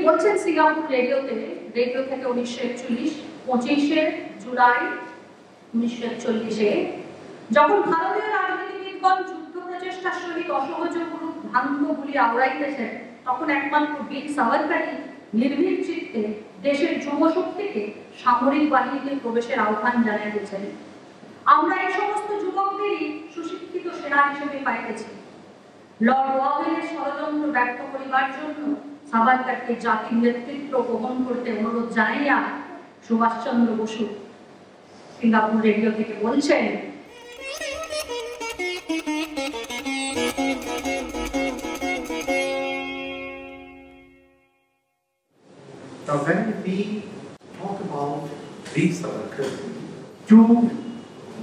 বলছেন Singapore radio থেকে 1941 25শে জুলাই 1941-এ যখন ভারতীয় রাজনীতিবিদগণ যুদ্ধ প্রচেষ্টার সহিত অসহযোগ ভ্রান্ত গুলি আওড়াইতেছেন, তখন একমাত্র বীর সাভারকারই নির্ভীক চিত্তে দেশের যুব শক্তিকে সামরিক বাহিনীতে প্রবেশের আহ্বান জানাইতেছেন। আমরা এই সমস্ত যুবকদেরই সুশিক্ষিত সেনা হিসেবে পাইতেছি। লর্ড ওয়াওয়েলের ষড়যন্ত্র ব্যর্থ করিবার জন্য সাভারকারকে জাতির নেতৃত্ব গ্রহণ করতে অনুরোধ জানাইয়া সুভাষচন্দ্র বসু সিঙ্গাপুর রেডিও থেকে বলছেন, now when we talk about these two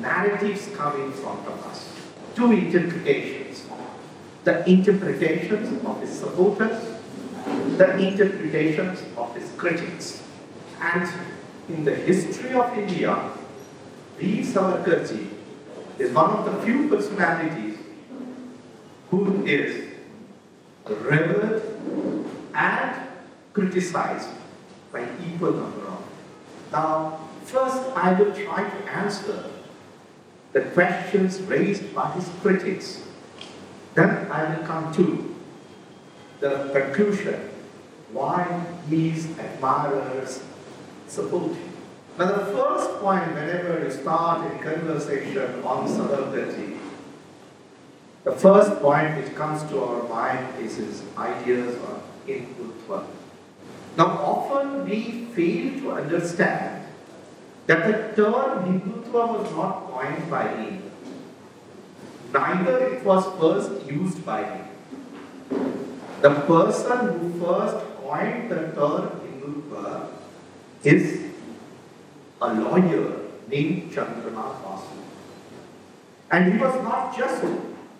narratives come in front of us, two interpretations. The interpretations of his supporters, the interpretations of his critics. And in the history of India, Veer Savarkarji is one of the few personalities who is revered and criticized by equal number of. Now, first I will try to answer the questions raised by his critics. Then I will come to the conclusion why his admirers support him. Now the first point whenever you start a conversation on Savarkarji, the first point which comes to our mind is his ideas on Hindutva. Now often we fail to understand that the term Hindutva was not coined by him. Neither it was first used by him. The person who first coined the term Hindutva is a lawyer named Chandranath Basu. And he was not just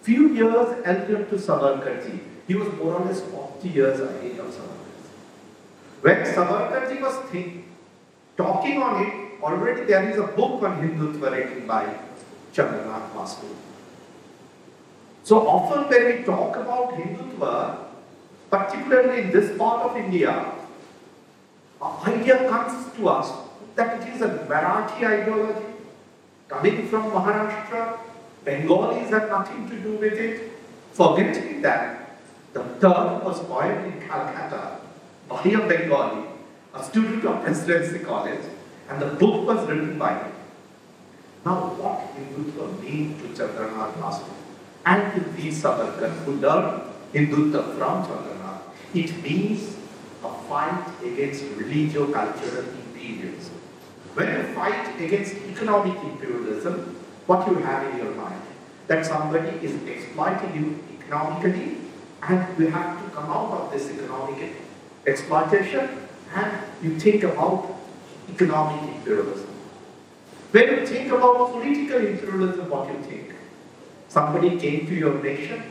few years elder to Savarkarji. He was more or less 40 years ahead of Savarkarji. When Savarkarji was talking on it, already there is a book on Hindutva written by Chandranath Basu. So often when we talk about Hindutva, particularly in this part of India, an idea comes to us that it is a Marathi ideology coming from Maharashtra. Bengalis have nothing to do with it, forgetting that the term was coined in Calcutta by a Bengali, a student of Presidency College, and the book was written by him. Now what Hindutva means to Chandranath Basu and to Veer Savarkar, who learned Hindutva from Chandranath, it means a fight against religio-cultural imperialism. When you fight against economic imperialism, what you have in your mind? That somebody is exploiting you economically, and you have to come out of this economic exploitation, and you think about economic imperialism. When you think about political imperialism, what you think? Somebody came to your nation,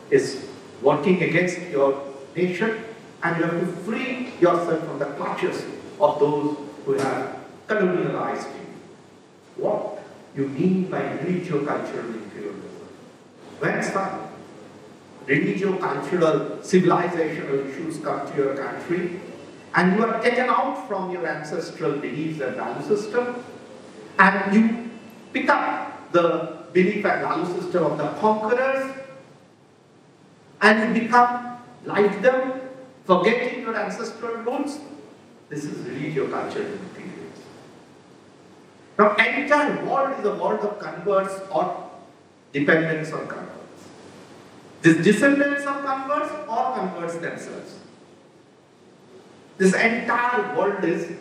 is working against your nation, and you have to free yourself from the clutches of those who have colonialized you. What you mean by religio-cultural imperialism? When some religio-cultural, civilizational issues come to your country, and you are taken out from your ancestral beliefs and value system, and you pick up the belief and value system of the conquerors, and you become like them, forgetting your ancestral roots. This is religio-cultural imperialism. Now, entire world is a world of converts or dependents on converts. This descendants of converts or converts themselves. This entire world is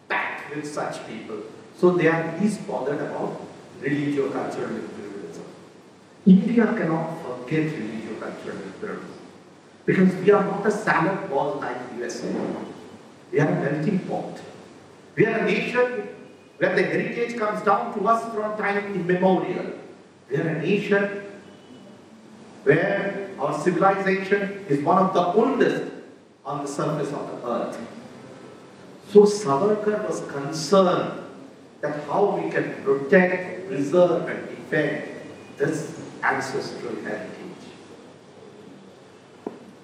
packed with such people. So they are least bothered about religio-cultural imperialism. India cannot forget religio-cultural imperialism because we are not a salad ball like USA. We are a melting pot. We are a nation where the heritage comes down to us from time immemorial. We are a nation where our civilization is one of the oldest on the surface of the earth. So Savarkar was concerned that how we can protect, preserve and defend this ancestral heritage.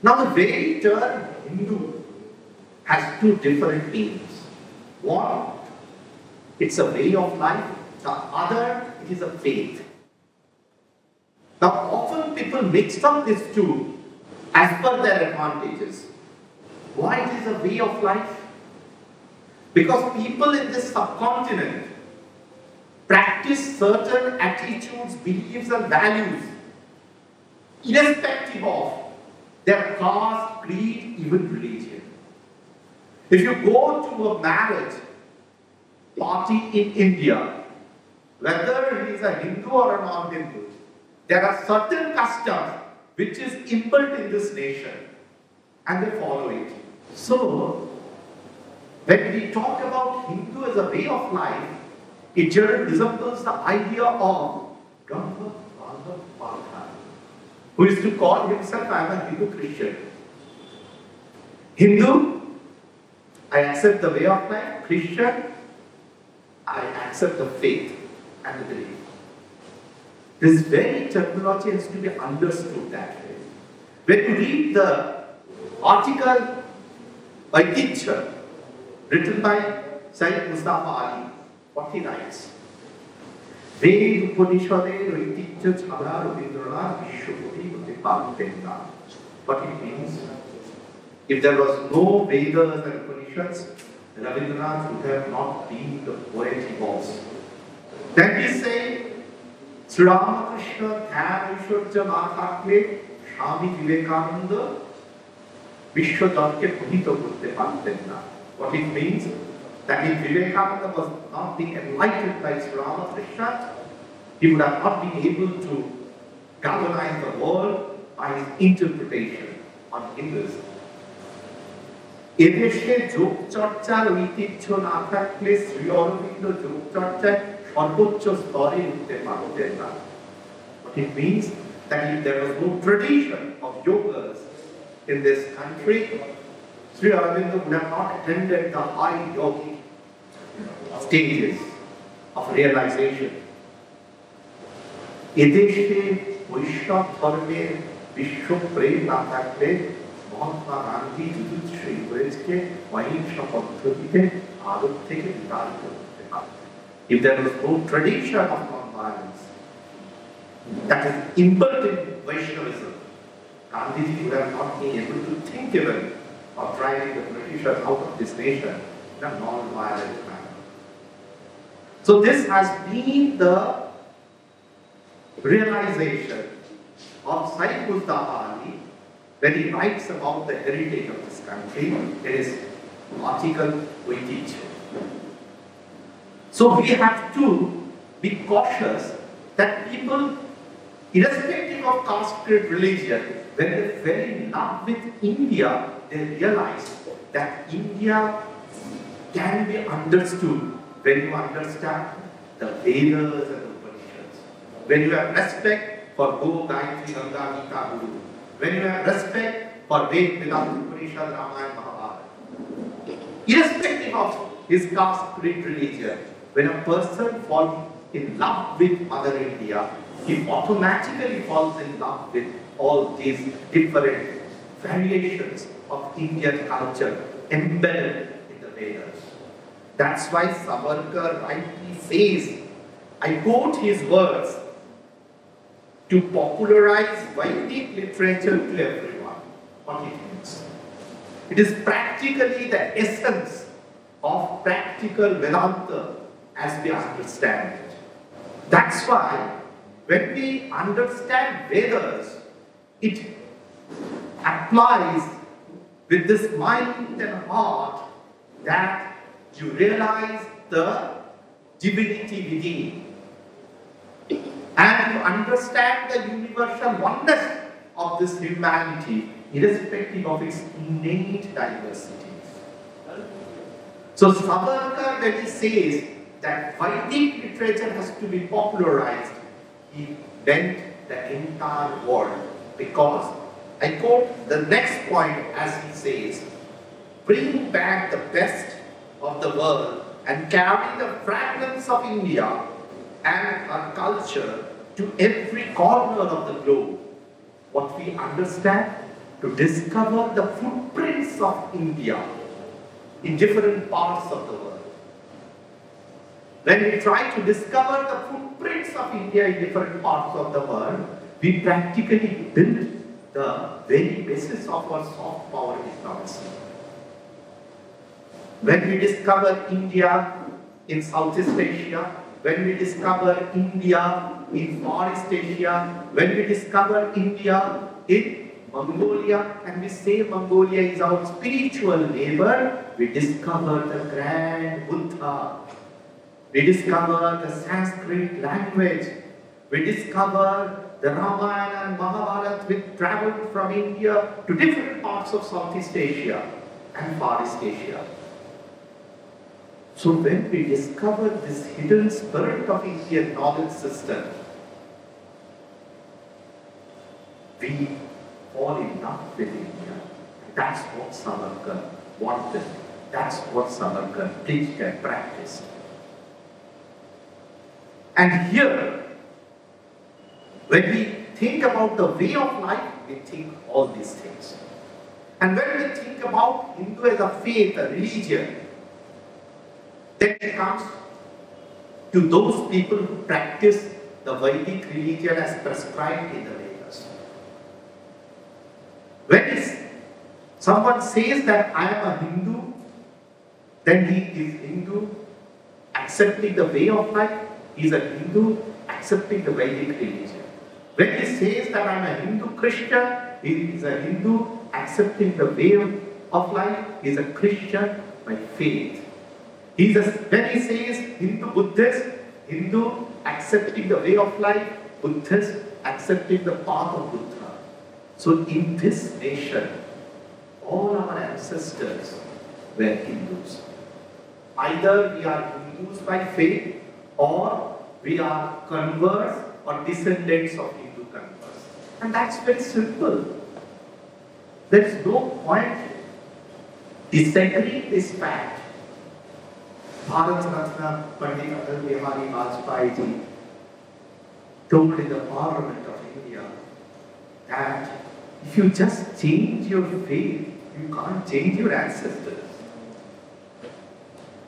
Now the very term Hindu has two different meanings. One, it's a way of life. The other, it is a faith. Now, often people mix up these two as per their advantages. Why it is a way of life? Because people in this subcontinent practice certain attitudes, beliefs and values irrespective of their caste, creed, even religion. If you go to a marriage party in India, whether he is a Hindu or a non-Hindu, there are certain customs which is inbuilt in this nation and they follow it. So, when we talk about Hindu as a way of life, it generally resembles the idea of Brahma Vada Vada, who used to call himself, I am a Hindu Christian. Hindu, I accept the way of life. Christian, I accept the faith and the belief. This very terminology has to be understood that way. When you read the article by Teacher, written by Syed Mustafa Ali, what he writes, Ved Upanishade ঐতিহ্য ছাড়া রবীন্দ্রনাথ বিশ্বকবি হতে পারতেন না. What it means, if there was no Vedas and Upanishads, Rabindranath would have not been the poet he was. Then we say, Sri Ramakrishna ধ্যান ঐশ্বর্য না থাকলে স্বামী বিবেকানন্দ বিশ্বজগৎকে মোহিত করতে পারতেন না. What it means, that if Vivekananda was not being enlightened by Sri Ramakrishna, he would have not been able to galvanize the world by his interpretation on Hinduism. এদেশে যোগ চর্চার ঐতিহ্য না থাকলে শ্রী অরবিন্দ যোগ চর্চায় সর্বোচ্চ স্তরে উঠতে পারতেন না. What it means, that if there was no tradition of yogas in this country, Sri Aurobindo would have not attended the high yogic stages of realization. এদেশে বৈষ্ণব ধর্মের বিশ্বপ্রেম না থাকলে মহাত্মা গান্ধী যুযুৎসু হয়েছে অহিংস পদ্ধতিতে ভারত থেকে বিতাড়িত করতে পারতেন. If there was no tradition of non-violence that is inbuilt in Vaishnavism, Gandhiji would have not been able to think even of driving the Britishers out of this nation in a non-violent manner. So this has been the realization of Syed Mustafa Ali when he writes about the heritage of this country in his article ঐতিহ্য. So we have to be cautious that people, irrespective of caste, creed, religion, when they fell in love with India, they realize that India can be understood when you understand the Vedas and the Upanishads. When you have respect for Go, Gayatri, Ganga, Gita, Guru. When you have respect for Ved, Vedanta, Upanishad, Ramayana, Mahabharata. Irrespective of his caste, creed, religion, when a person falls in love with Mother India, he automatically falls in love with all these different variations of Indian culture embedded in the Vedas. That's why Savarkar rightly says, I quote his words, to popularize Vedic literature to everyone. What it means? It is practically the essence of practical Vedanta as we understand it. That's why when we understand Vedas, it applies with this mind and heart that you realize the divinity within and you understand the universal oneness of this humanity irrespective of its innate diversities. So Savarkar, when he says that Vedic literature has to be popularized, he meant the entire world, because I quote the next point as he says, bring back the best of the world and carry the fragments of India and our culture to every corner of the globe. What we understand, to discover the footprints of India in different parts of the world. When we try to discover the footprints of India in different parts of the world, we practically build the very basis of our soft power diplomacy. When we discover India in Southeast Asia, when we discover India in Far East Asia, when we discover India in Mongolia, and we say Mongolia is our spiritual neighbor, we discover the grand Buddha. We discover the Sanskrit language. We discover the Ramayana and Mahabharata which traveled from India to different parts of Southeast Asia and Far East Asia. So when we discover this hidden spirit of Indian knowledge system, we fall in love with India. That's what Savarkar wanted. That's what Savarkar preached and practiced. And here, when we think about the way of life, we think all these things. And when we think about Hindu as a faith, a religion, then it comes to those people who practice the Vedic religion as prescribed in the Vedas. When someone says that I am a Hindu, then he is Hindu, accepting the way of life. He is a Hindu, accepting the Vedic religion. When he says that I am a Hindu Christian, he is a Hindu, accepting the way of life. He is a Christian by faith. When he says Hindu Buddhist, Hindu accepting the way of life, Buddhist accepting the path of Buddha. So in this nation, all our ancestors were Hindus. Either we are Hindus by faith, or we are converts or descendants of Hindu converts. And that's very simple. There is no point disagreeing this fact. Bharat Ratna Pandit Atal Bihari Vajpayee ji told in the Parliament of India that if you just change your faith, you can't change your ancestors.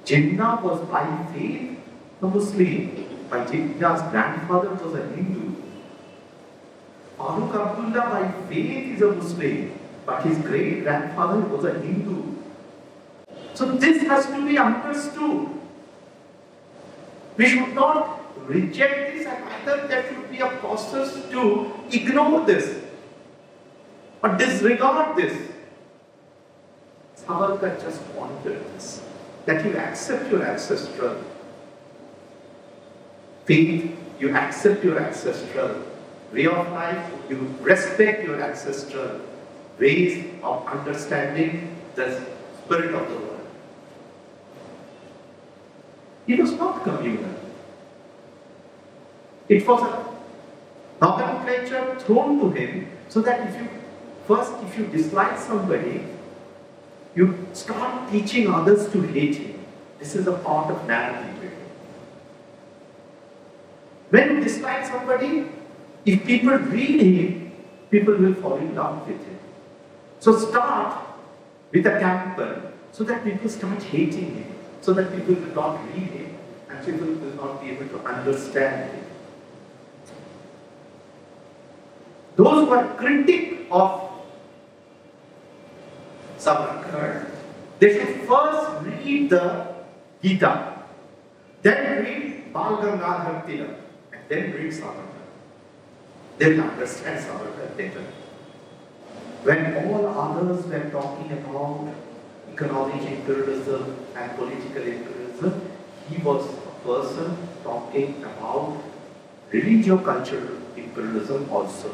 Jinnah was by faith a Muslim, but Jinnah's grandfather was a Hindu. Farooq Abdullah by faith is a Muslim, but his great grandfather was a Hindu. So this has to be understood. We should not reject this, and either there should be a process to ignore this or disregard this. Savarkar just wanted this, that you accept your ancestral faith, you accept your ancestral way of life, you respect your ancestral ways of understanding the spirit of the world. It was not communal. It was a nomenclature thrown to him so that if you dislike somebody, you start teaching others to hate him. This is a part of narrative building. When you dislike somebody, if people read him, people will fall in love with him. So start with a campaign so that people start hating him, so that people will not read him and people will not be able to understand him. Those who are critics of Savarkar, they should first read the Gita, then read Bal Gangadhar Tilak, and then read Savarkar. They will understand Savarkar better. When all others were talking about economic imperialism and political imperialism, he was a person talking about religio-cultural imperialism also.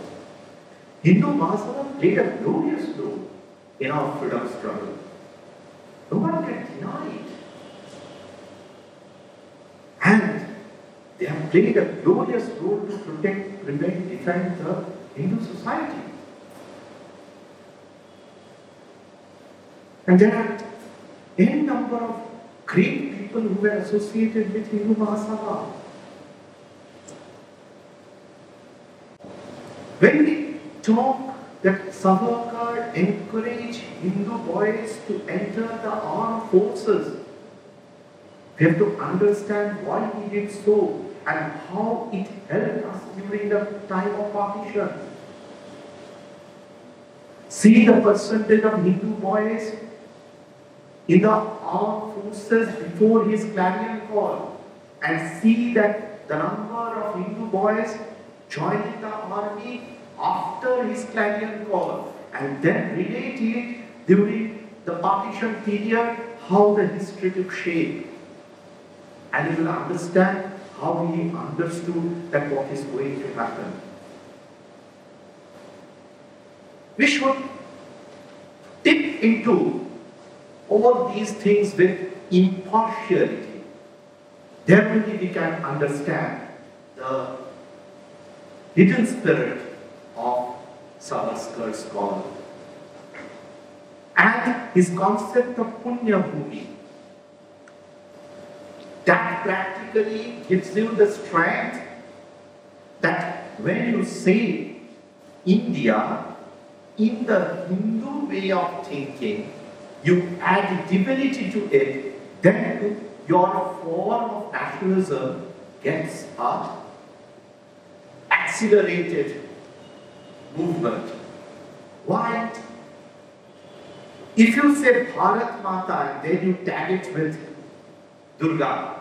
Hindu Mahasabha played a glorious role in our freedom struggle. No one can deny it. And they have played a glorious role to protect, prevent, defend the Hindu society. And there are any number of great people who were associated with Hindu Mahasabha. When we talk that Savarkar encouraged Hindu boys to enter the armed forces. We have to understand why he did so and how it helped us during the time of partition. See the percentage of Hindu boys in the armed forces before his clarion call, and see that the number of Hindu boys joining the army after his clarion call, and then relate it during the partition period, how the history took shape. And you will understand how he understood that what is going to happen. We should dip into all these things with impartiality. Then only we can understand the hidden spirit of Savaskar's call and his concept of Punya Bhumi. That practically gives you the strength that when you say India, in the Hindu way of thinking, you add divinity to it, then your form of nationalism gets a accelerated movement. Why? If you say Bharat Mata and then you tag it with Durga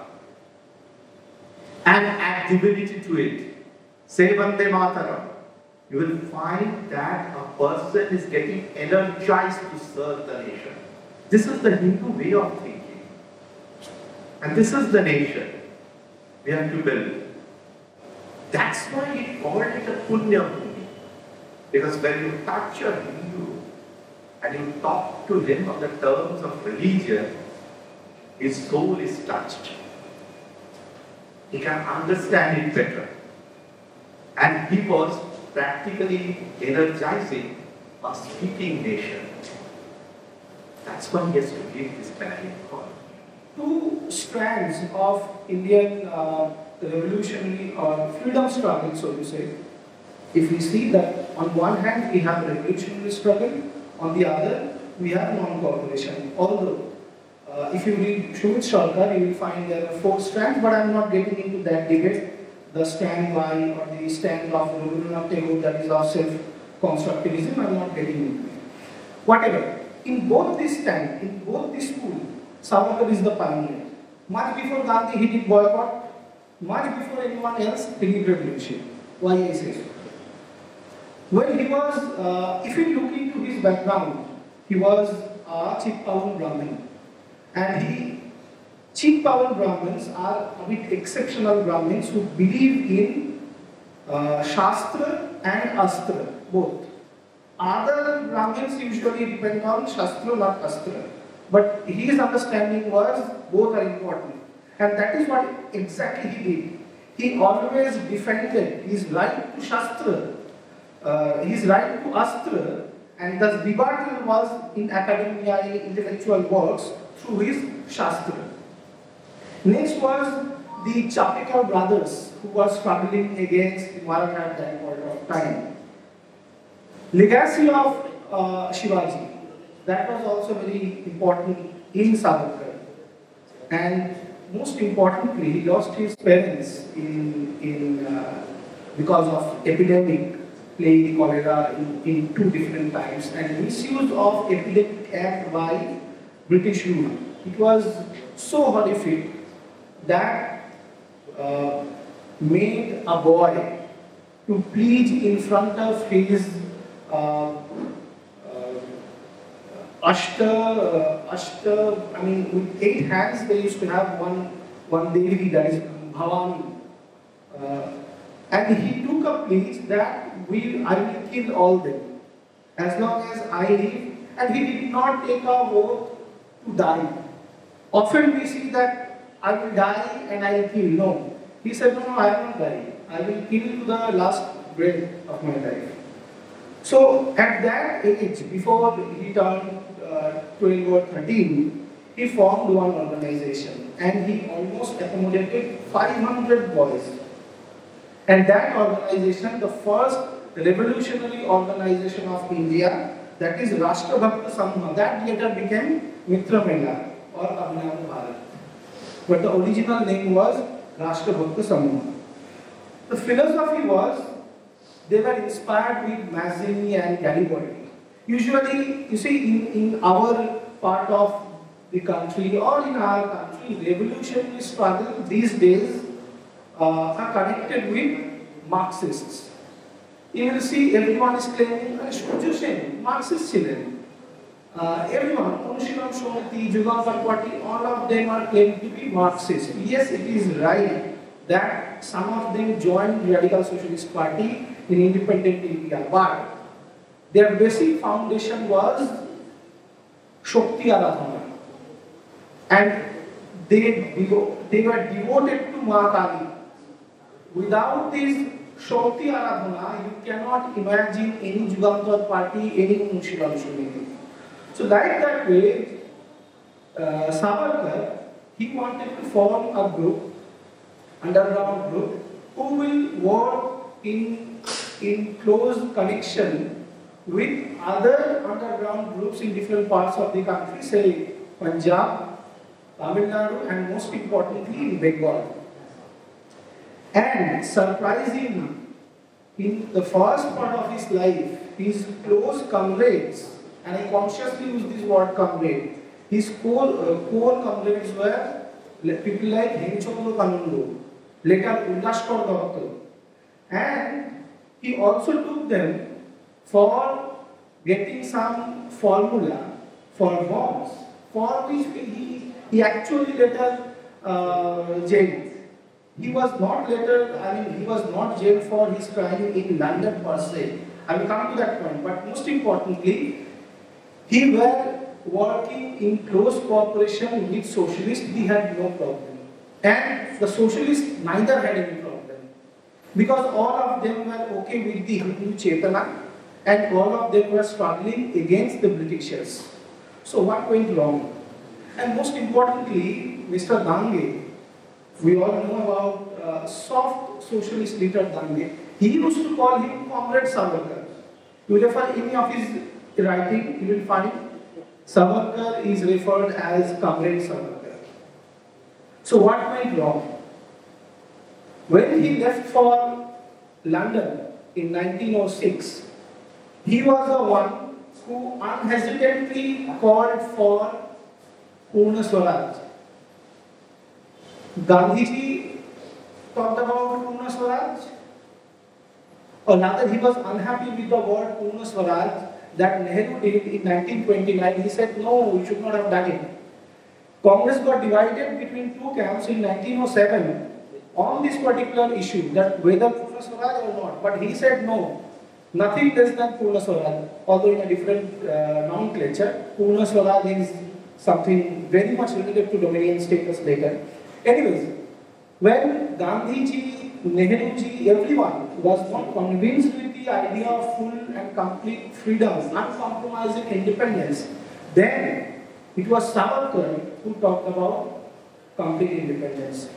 and add divinity to it, say Vande Mataram, you will find that a person is getting energized to serve the nation. This is the Hindu way of thinking. And this is the nation we have to build. That's why he called it a Punya Bhumi. Because when you touch a Hindu and you talk to him on the terms of religion, his soul is touched. He can understand it better. And he was practically energizing a speaking nation. That's why he has to give this clarion call. Two strands of Indian revolutionary or freedom struggle, so to say. If we see that on one hand we have revolutionary struggle, on the other we have non-cooperation. Although if you read Sumit Sharkar, you will find there are 4 strands, but I am not getting into that debate. The stand by or the stand of Rabindranath Tagore, that is of self-constructivism, I am not getting into it. Whatever. In both these stands, in both these schools, Savarkar is the pioneer. Much before Gandhi, he did boycott. Much before anyone else, he did revolution. Why I say so? When he was, if you look into his background, he was a Chitpavan Brahmin. And Chitpavan Brahmins are a bit exceptional Brahmins who believe in Shastra and Astra, both. Other Brahmins usually depend on Shastra, not Astra. But his understanding was both are important. And that is what exactly he did. He always defended his right to Shastra, his right to Astra, and the rebuttal was in academia, in intellectual works, through his Shastra. Next was the Chapekar brothers, who were struggling against Maratha at that point of time. Legacy of Shivaji, that was also very important in Savarkar. And most importantly, he lost his parents because of epidemic, plague, cholera in 2 different times, and misuse of Epidemic Act by British rule. It was so horrific that made a boy to plead in front of his I mean, with 8 hands, they used to have one Devi, that is Bhavani. And he took a plea that I will kill all them as long as I live. And he did not take a oath to die. Often we see that I will die and I will kill. No. He said, no, I will not die. I will kill to the last breath of my life. So at that age, before he turned 12 or 13, he formed one organization and he almost accommodated 500 boys. And that organization, the first revolutionary organization of India, that is Rashtra Bhakta Samuha, that later became Mitra Mela or Abhinav Bharat. But the original name was Rashtra Bhakta Samuha. The philosophy was, they were inspired with Mazzini and Garibaldi. Usually, you see, in our part of the country or in our country, revolutionary struggle these days are connected with Marxists. You will see everyone is claiming, Shurju Sen, Marxist children. Everyone, Anushilam Shomati, Jugal Party, all of them are claiming to be Marxist. Yes, it is right that some of them joined Radical Socialist Party in independent India, but their basic foundation was Shakti Aradhana. And they were devoted to Ma Kali. Without this Shakti Aradhana, you cannot imagine any Jugantar party, any Munshiram Shomati. So like that way, Savarkar, he wanted to form a group, underground group, who will work in close connection with other underground groups in different parts of the country, say Punjab, Tamil Nadu, and most importantly in Bengal. And surprisingly, in the first part of his life, his close comrades, and I consciously use this word comrade, his core comrades were people like Hemchandra Kanungo, later Ullaskar Datta, and he also took them for getting some formula for bombs, for which he actually later jailed. He was not he was not jailed for his crime in London per se. I will come to that point, but most importantly, he were working in close cooperation with socialists. He had no problem. And the socialists neither had any problem. Because all of them were okay with the Hindu Chetana and all of them were struggling against the Britishers. So what went wrong? And most importantly, Mr. Dange, we all know about soft socialist leader Dange. He used to call him Comrade Savarkar. You refer any of his writing, you will find Savarkar is referred as Comrade Savarkar. So what went wrong? When he left for London in 1906, he was the one who unhesitantly called for Purna Swaraj. Gandhiji talked about Purna Swaraj, or rather he was unhappy with the word Purna Swaraj that Nehru did in 1929. He said, no, we should not have done it. Congress got divided between two camps in 1907 on this particular issue, that whether Purna Swaraj or not. But he said no, nothing less than Purna Swaraj, although in a different nomenclature. Purna Swaraj is something very much related to Dominion status later. Anyways, when Gandhiji, Nehruji, everyone was not convinced with the idea of full and complete freedom, uncompromising independence, then it was Savarkar who talked about complete independence.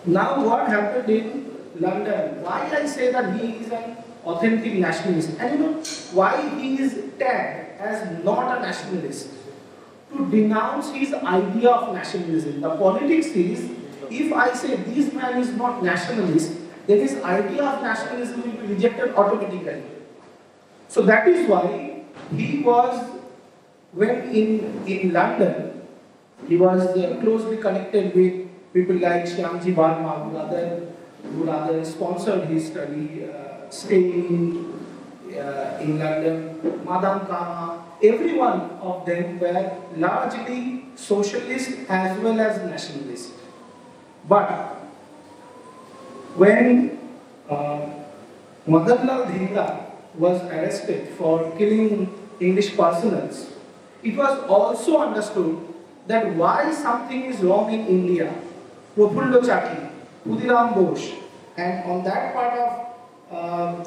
Now what happened in London? Why I say that he is an authentic nationalist? And you know why he is tagged as not a nationalist? To denounce his idea of nationalism. The politics is, if I say this man is not nationalist, then his idea of nationalism will be rejected automatically. So that is why he was, when in London, he was closely connected with people like Shyamji Varma, who rather sponsored his study, staying in London, Madame Kama. Every one of them were largely socialist as well as nationalist. But when Madanlal Dhingra was arrested for killing English personals, it was also understood that why something is wrong in India. Prafullo Chaki, Khudiram Bose, and on that part of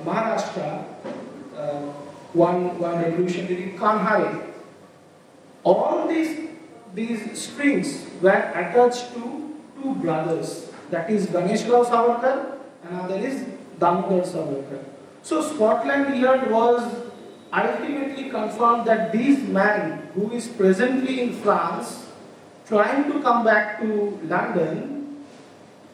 Maharashtra, one revolutionary, Kanhare. All these strings were attached to two brothers, that is Ganesh Rao Savarkar and another is Damodar Savarkar. So Scotland Yard was ultimately confirmed that this man who is presently in France trying to come back to London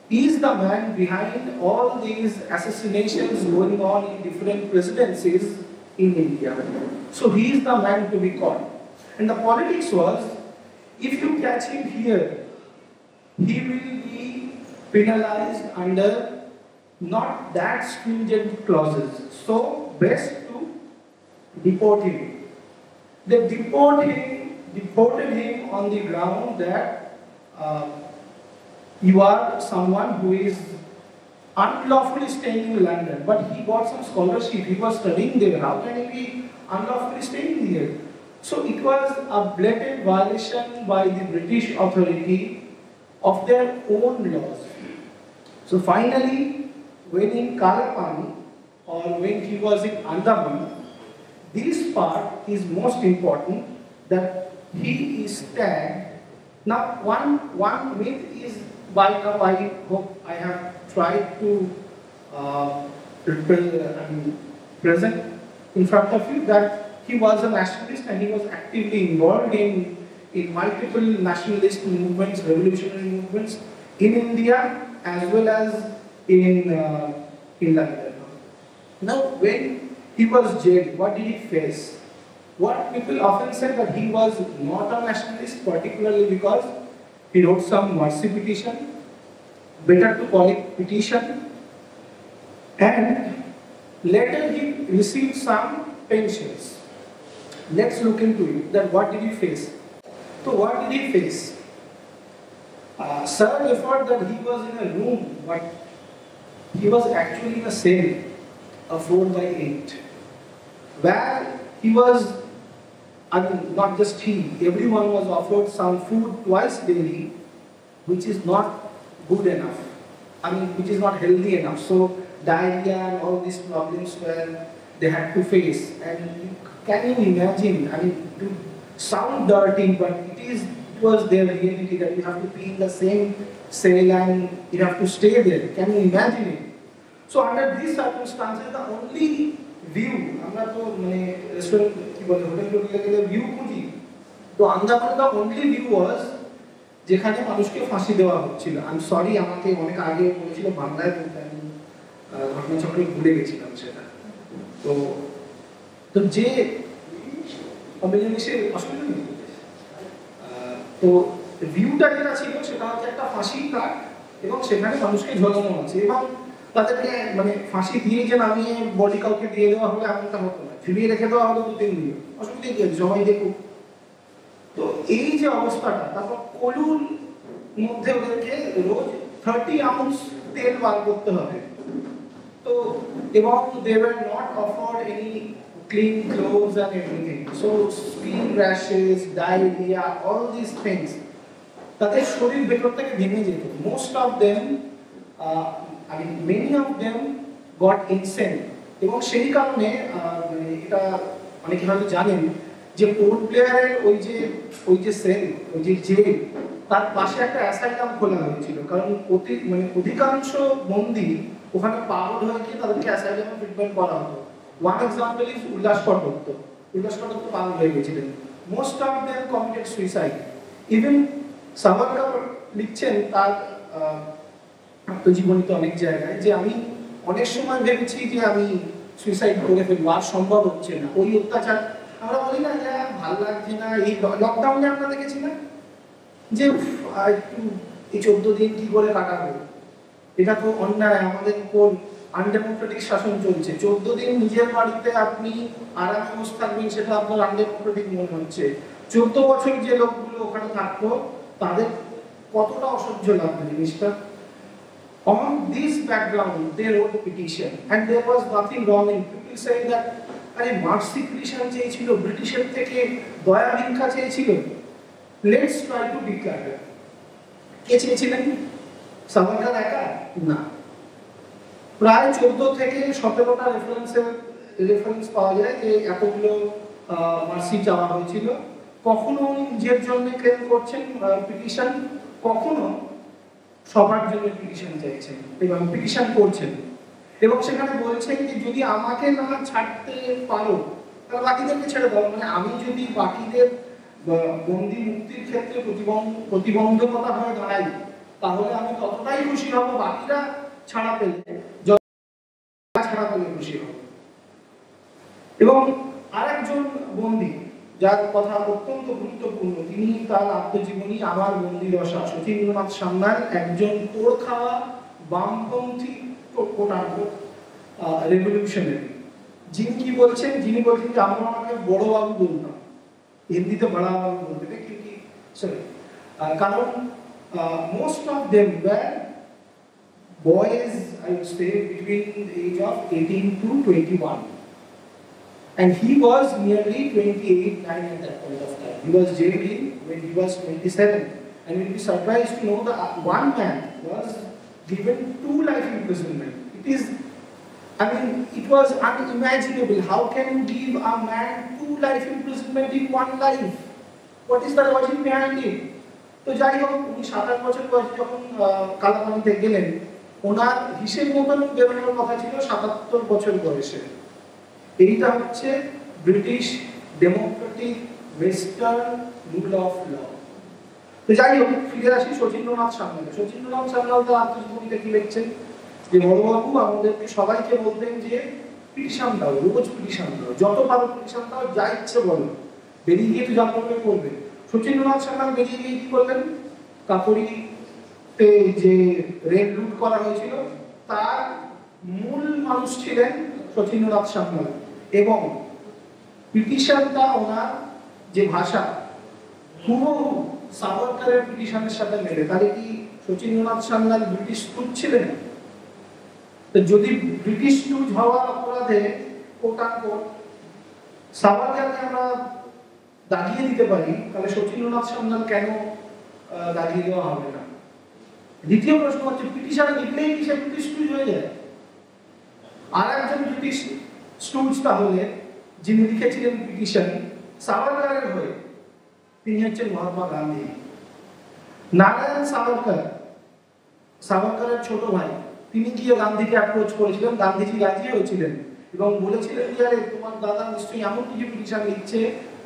is the man behind all these assassinations going on in different presidencies in India. So he is the man to be caught. And the politics was, if you catch him here, he will be penalized under not that stringent clauses. So best to deport him. They deported him on the ground that you are someone who is unlawfully staying in London, but he got some scholarship, he was studying there. How can he be unlawfully staying here? So it was a blatant violation by the British authority of their own laws. So finally, when in Kalapani or when he was in Andaman, this part is most important, that he is tagged. Now one myth is, I hope I have tried to present in front of you, that he was a nationalist and he was actively involved in multiple nationalist movements, revolutionary movements in India as well as in London. Now, when he was jailed, what did he face? What people often say that he was not a nationalist, particularly because he wrote some mercy petition, better to call it petition, and later he received some pensions. Let's look into it, that what did he face? So what did he face? Sir referred that he was in a room, but he was actually in a cell, a 4x8, where he was, not just he, everyone was offered some food twice daily, which is not good enough. Which is not healthy enough. So diarrhea and all these problems were they had to face. And can you imagine? To sound dirty, but it was their reality that you have to be in the same cell and you have to stay there. Can you imagine it? So under these circumstances, the only view, restaurant view খুঁজি, তো আন্দামানে the only view was যেখানে মানুষকে ফাঁসি দেওয়া হচ্ছিল। আমি sorry, আমাকে অনেক আগে বলেছিল বাংলায় বলতে, আমি ঘটনাচক্রে ভুলে গেছিলাম সেটা। তো যে অসুবিধা নেই, তো ভিউটা যেটা ছিল সেটা হচ্ছে একটা ফাঁসি কাঠ এবং সেখানে মানুষকে ঝোলানো আছে, এবং তাদেরকে ফাঁসি দিয়ে যে নামিয়ে বডি কাউকে দিয়ে দেওয়া হলে এমনটা হতো না, ঝুলিয়ে রেখে দেওয়া হলো 2-3 দিন, অসুবিধা কি আছে, সবাই দেখুক। তো এই যে অবস্থাটা, তারপর কলুর মধ্যে ওদেরকে রোজ 30 আউন্স তেল বার করতে হবে, তো এবং they were not offered any clean clothes and everything, so skin rashes, diarrhea, all these things, তাদের শরীর ভেতর থেকে ভেঙে যেত। most of them many of them got insane, এবং সেই কারণে এটা অনেকে হয়তো জানেন যে পোর্ট ব্লেয়ারের ওই যে সেল, ওই যে জেল, তার পাশে একটা অ্যাসাইলাম খোলা হয়েছিল, কারণ অধিকাংশ বন্দী ওখানে পাগল হয়ে গিয়ে তাদেরকে অ্যাসাইলামে ট্রিটমেন্ট করা হতো। ওয়ান এক্সাম্পল ইজ উল্লাস কর দত্ত পাগল হয়ে গেছিলেন। Most of them committed suicide. Even Savarkar লিখছেন তার আত্মজীবনীতে অনেক জায়গায় যে আমি অনেক সময় ভেবেছি যে আমি সুইসাইড করে ফেলবো, আর সম্ভব হচ্ছে না, ওই অত্যাচার। আমরা বলি না যে ভালো লাগছে না, এই লকডাউনে আমরা দেখেছি না যে একটু এই 14 দিন কি করে কাটাবো, এটা তো অন্যায়, আমাদের উপর আনডেমোক্রেটিক শাসন চলছে। 14 দিন নিজের বাড়িতে আপনি আরামে বসে থাকবেন, সেটা আপনার আনডেমোক্রেটিক মনে হচ্ছে। 14 বছর যে লোকগুলো ওখানে থাকতো তাদের কতটা অসহ্য লাগবে জিনিসটা। On this background, they wrote a petition, and there was nothing wrong in people saying that, আরে মার্সি পিটিশন চেয়েছিল, ব্রিটিশের থেকে দয়া ভিক্ষা চেয়েছিল, লেটস ট্রাই টু ডিক্লেয়ার। কে চেয়েছিলেন? সাভারকার একা না, প্রায় 14 থেকে 17টা রেফারেন্স পাওয়া যায় যে এতগুলো মার্সি চাওয়া হয়েছিল। কখনো উনি নিজের জন্য ক্লেম করছেন পিটিশন, কখনো সবার জন্য পিটিশন চাইছেন এবং পিটিশন করছেন, এবং সেখানে বলছেন যে যদি আমাকে না ছাড়তে পারো তাহলে বাকিদেরকে ছেড়ে দাও। মানে আমি যদি বাকিদের বন্দি মুক্তির ক্ষেত্রে প্রতিবন্ধকতা হয়ে দাঁড়াই, তাহলে আমি ততটাই খুশি হব বাকিরা ছাড়া পেলে, ছাড়া পেলে খুশি হব। এবং আরেকজন বন্দী যার কথা অত্যন্ত গুরুত্বপূর্ণ, তিনি তার আত্মজীবনী আমার বন্দি দশা, শচীন্দ্রনাথ সান্যাল, একজন কোর খাওয়া বামপন্থী রেভলিউশনারি। যিনি কি বলছেন, যিনি বলছেন যে আমরা ওনাকে বড় বাবু বলতাম, হিন্দিতে বড়া বাবু বলতে, কিন্তু সরি, কারণ most of them were boys, I would say, between the age of 18 to 21. And he was nearly 28, 9 at that point of time. He was jailed in when he was 27. And you'll be surprised to know that one man was given 2 life imprisonment. It was unimaginable. How can you give a man 2 life imprisonment in one life? What is the logic behind it? তো যাই হোক, উনি 27 বছর বয়সে যখন কালাপানিতে গেলেন, ওনার হিসেব মতন বেরোনোর কথা ছিল 77 বছর বয়সে। এইটা হচ্ছে British democratic western rule of law. তো যাই হোক, ফিরে আসি শচীন্দ্রনাথ সান্যাল। শচীন্দ্রনাথ সান্যাল তার আত্মজীবনীতে কি লিখছেন, যে বড়বাবু আমাদেরকে সবাইকে বলতেন যে পিটিশন দাও, রোজ পিটিশন দাও, যত পারো পিটিশন দাও, যা ইচ্ছে বলো, বেরিয়ে গিয়ে তো যা করবে করবে। শচীন্দ্রনাথ সান্যাল বেরিয়ে গিয়ে কি করলেন, কাপড়িতে যে রেল রুট করা হয়েছিল তার মূল মানুষ ছিলেন শচীন্দ্রনাথ সান্যাল, এবং পিটিশনটা ওনার যে ভাষা হুবহু সাভারকারের পিটিশনের সাথে মেলে। তাহলে কি শচীন্দ্রনাথ সান্যাল ব্রিটিশ টুজ ছিলেন? তো যদি ব্রিটিশ টুজ হওয়ার অপরাধে কোট সাভারকারকে আমরা দাগিয়ে দিতে পারি, তাহলে শচীন্দ্রনাথ সান্যাল কেন দাগিয়ে দেওয়া হবে না? দ্বিতীয় প্রশ্ন হচ্ছে, পিটিশন লিখলেই কি সে ব্রিটিশ টুজ হয়ে যায়? আর একজন ব্রিটিশ স্টুজ তাহলে যিনি লিখেছিলেন পিটিশন সাভারকারের হয়ে, তিনি হচ্ছেন মহাত্মা গান্ধী। নারায়ণ সাভারকার, সাভারকারের ছোট ভাই, তিনি গিয়ে গান্ধীকে অ্যাপ্রোচ করেছিলেন, গান্ধীজি রাজি হয়েছিলেন এবং বলেছিলেন যে আরে তোমার দাদা নিশ্চয়ই এমন কিছু পিটিশন লিখছে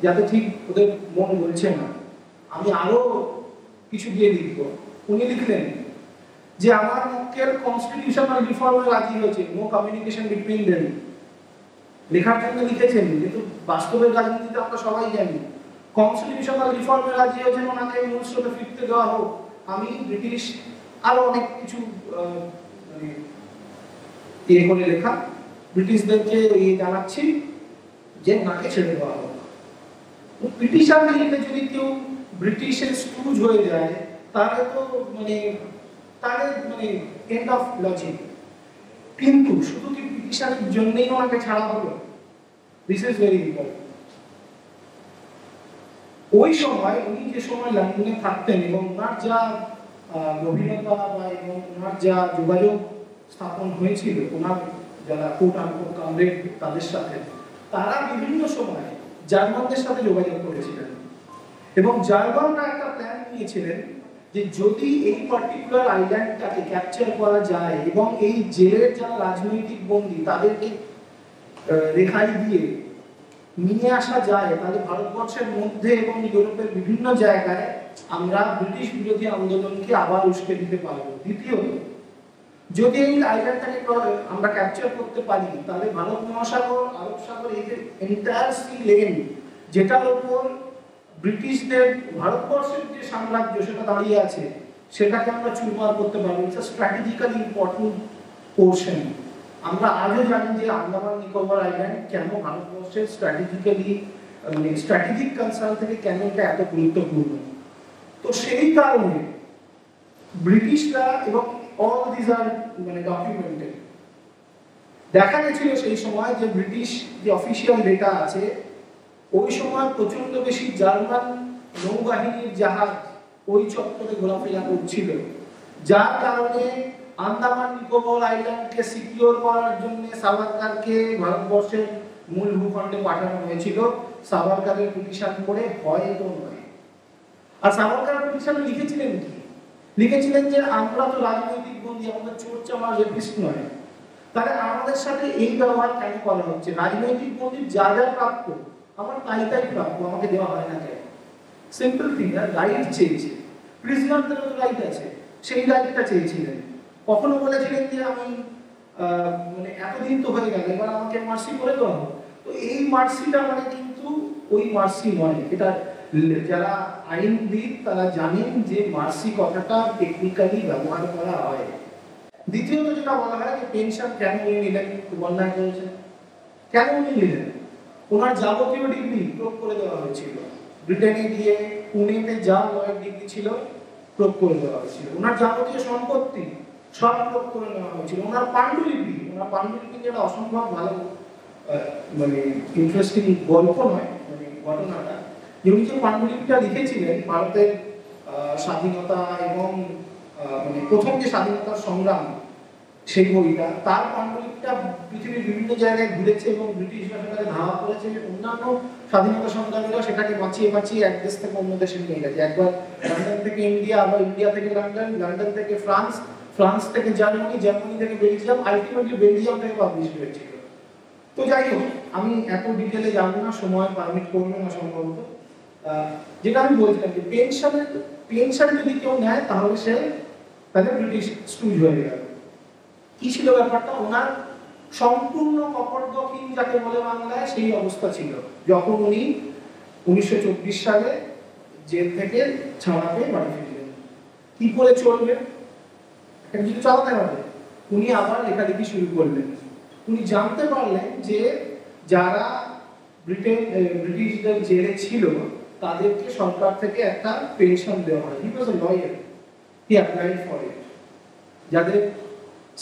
যাতে ঠিক ওদের মন বলছে না, আমি আরো কিছু দিয়ে লিখব। উনি লিখলেন যে আমার মক্কেল কনস্টিটিউশনাল রিফর্মে রাজি হয়েছে, নো কমিউনিকেশন বিটুইন দেম। লেখার জন্য লিখেছেন, কিন্তু বাস্তবের রাজনীতিতে আমরা সবাই জানি কনস্টিটিউশনাল রিফর্মে রাজি হয়েছেন, ওনাকে মূল স্রোতে ফিরতে দেওয়া হোক, আমি ব্রিটিশ আরো অনেক কিছু করে লেখা ব্রিটিশদেরকে জানাচ্ছি যে ওনাকে ছেড়ে দেওয়া হোক। ব্রিটিশার লিখে যদি কেউ ব্রিটিশের স্টুজ হয়ে যায়, তাহলে তো এন্ড অফ লজিক। কিন্তু শুধু কি ব্রিটিশারের জন্যই ওনাকে ছাড়া হলো? This is very important. ওই সময় উনি যে সময় লন্ডনে থাকতেন এবং ওনার যা গভীরতা বা এবং ওনার যা যোগাযোগ স্থাপন হয়েছিল ওনার যারা কোট আনকোট কমরেড তাদের সাথে, তারা বিভিন্ন সময় জার্মানদের সাথে যোগাযোগ করেছিলেন এবং জার্মানরা একটা প্ল্যান নিয়েছিলেন যে যদি এই পার্টিকুলার আইল্যান্ডটাকে ক্যাপচার করা যায় এবং এই জেলের যারা রাজনৈতিক বন্দী তাদেরকে রেহাই দিয়ে নিয়ে আসা যায়, তাহলে ভারতবর্ষের মধ্যে এবং ইউরোপের বিভিন্ন জায়গায় আমরা ব্রিটিশ বিরোধী আন্দোলনকে আবার উস্কে দিতে পারবো। দ্বিতীয়ত, যদি এই আইল্যান্ডটাকে আমরা ক্যাপচার করতে পারি, তাহলে ভারত মহাসাগর, আরব সাগর, এই যে এন্টায়ার সি লেন যেটার উপর ব্রিটিশদের ভারতবর্ষের যে সাম্রাজ্য সেটা দাঁড়িয়ে আছে, সেটাকে আমরা চুরমার করতে পারবো। It's a strategically important portion. আমরা আজও জানি যে আন্দামান নিকোবর আইল্যান্ড কেন ভারতবর্ষের স্ট্র্যাটেজিক কনসার্ন থেকে কেন এটা এত গুরুত্বপূর্ণ। তো সেই কারণে ব্রিটিশরা, এবং অল দিস আর ডকুমেন্টেড, দেখা গেছিল সেই সময় যে ব্রিটিশ যে অফিসিয়াল ডেটা আছে, ওই সময় প্রচন্ড বেশি জার্মান নৌবাহিনীর জাহাজ ওই চত্বরে ঘোরাফেরা করছিল, যার কারণে আন্দামান নিকোবর আইল্যান্ডকে সিকিউর করার জন্য সাভারকারকে ভারতবর্ষের মূল ভূখণ্ডে পাঠানো হয়েছিল। সাভারকারের পিটিশন করে হয়তো নয়। আর সাভারকার পিটিশন লিখেছিলেন কি? লিখেছিলেন যে আমরা তো রাজনৈতিক বন্দী, আমরা চোর চামার রেপিস্ট নয়, তাহলে আমাদের সাথে এই ব্যবহার কেন করা হচ্ছে? রাজনৈতিক বন্দীর যা যা প্রাপ্য আমার তাই প্রাপ্য, আমাকে দেওয়া হয় না কেন? সিম্পল থিং, রাইট চেয়েছে, প্রিজনারদেরও তো রাইট আছে, সেই রাইটটা চেয়েছিলেন। কখনো বলেছিলেন যে আমি মানে এতদিন তো হয়ে গেল, এবার আমাকে মার্সি করে দেওয়া হোক। তো এই মার্সিটা মানে কিন্তু ওই মার্সি নয়। এটা যারা আইনবিদ তারা জানেন যে মার্সি কথাটা টেকনিক্যালি ব্যবহার করা হয়। দ্বিতীয়ত যেটা বলা হয় যে পেনশন কেন উনি নিলেন, বন্যায় করেছেন, কেন উনি নিলেন? ওনার যাবতীয় ডিগ্রি প্রয়োগ করে দেওয়া হয়েছিল। ব্রিটেনে গিয়ে পুনেতে যা লয়ের ডিগ্রি ছিল প্রয়োগ করে দেওয়া হয়েছিল। ওনার যাবতীয় সম্পত্তি সব প্রয়োগ করে নেওয়া হয়েছিল। ওনার পাণ্ডুলিপি যেটা অসম্ভব ভালো মানে ইন্টারেস্টিং গল্প নয়, মানে ঘটনাটা, যে উনি যে পাণ্ডুলিপিটা লিখেছিলেন ভারতের স্বাধীনতা এবং মানে প্রথম যে স্বাধীনতার সংগ্রাম, সেই বইটা, তার পাণ্ডুলিপিটা পৃথিবীর বিভিন্ন জায়গায় ঘুরেছে এবং ব্রিটিশরা সেটাকে ধাওয়া করেছে। অন্যান্য স্বাধীনতা সংগ্রামীরা সেটাকে বাঁচিয়ে এক দেশ থেকে অন্য দেশে নিয়ে গেছে। একবার লন্ডন থেকে ইন্ডিয়া, আবার ইন্ডিয়া থেকে লন্ডন, লন্ডন থেকে ফ্রান্স, ফ্রান্স থেকে জার্মানি, জার্মানি থেকে বেলজিয়াম, আলটিমেটলি বেলজিয়াম থেকে পাবলিশ হয়েছিল। তো যাই হোক, আমি এত ডিটেলে যাবো না, সময় পারমিট করবে না সম্ভবত। যেটা আমি বলছিলাম যে পেনশন যদি কেউ নেয় তাহলে ব্রিটিশ স্টুজ হয়ে গেল। কি ছিল ব্যাপারটা? ওনার সম্পূর্ণ কপটদক্ষিণ যাকে বলে বাংলায়, সেই অবস্থা ছিল যখন উনি 1924 সালে জেল থেকে ছাড়া পেয়ে বাড়ি ফিরলেন। কি করে চলবেন? কিছু চালাতে হবে। উনি আবার লেখালেখি শুরু করলেন। উনি জানতে পারলেন যে যারা ব্রিটিশদের জেলে ছিল তাদেরকে সরকার থেকে একটা পেনশন দেওয়া হয়। He was a lawyer, he applied for it. যাদের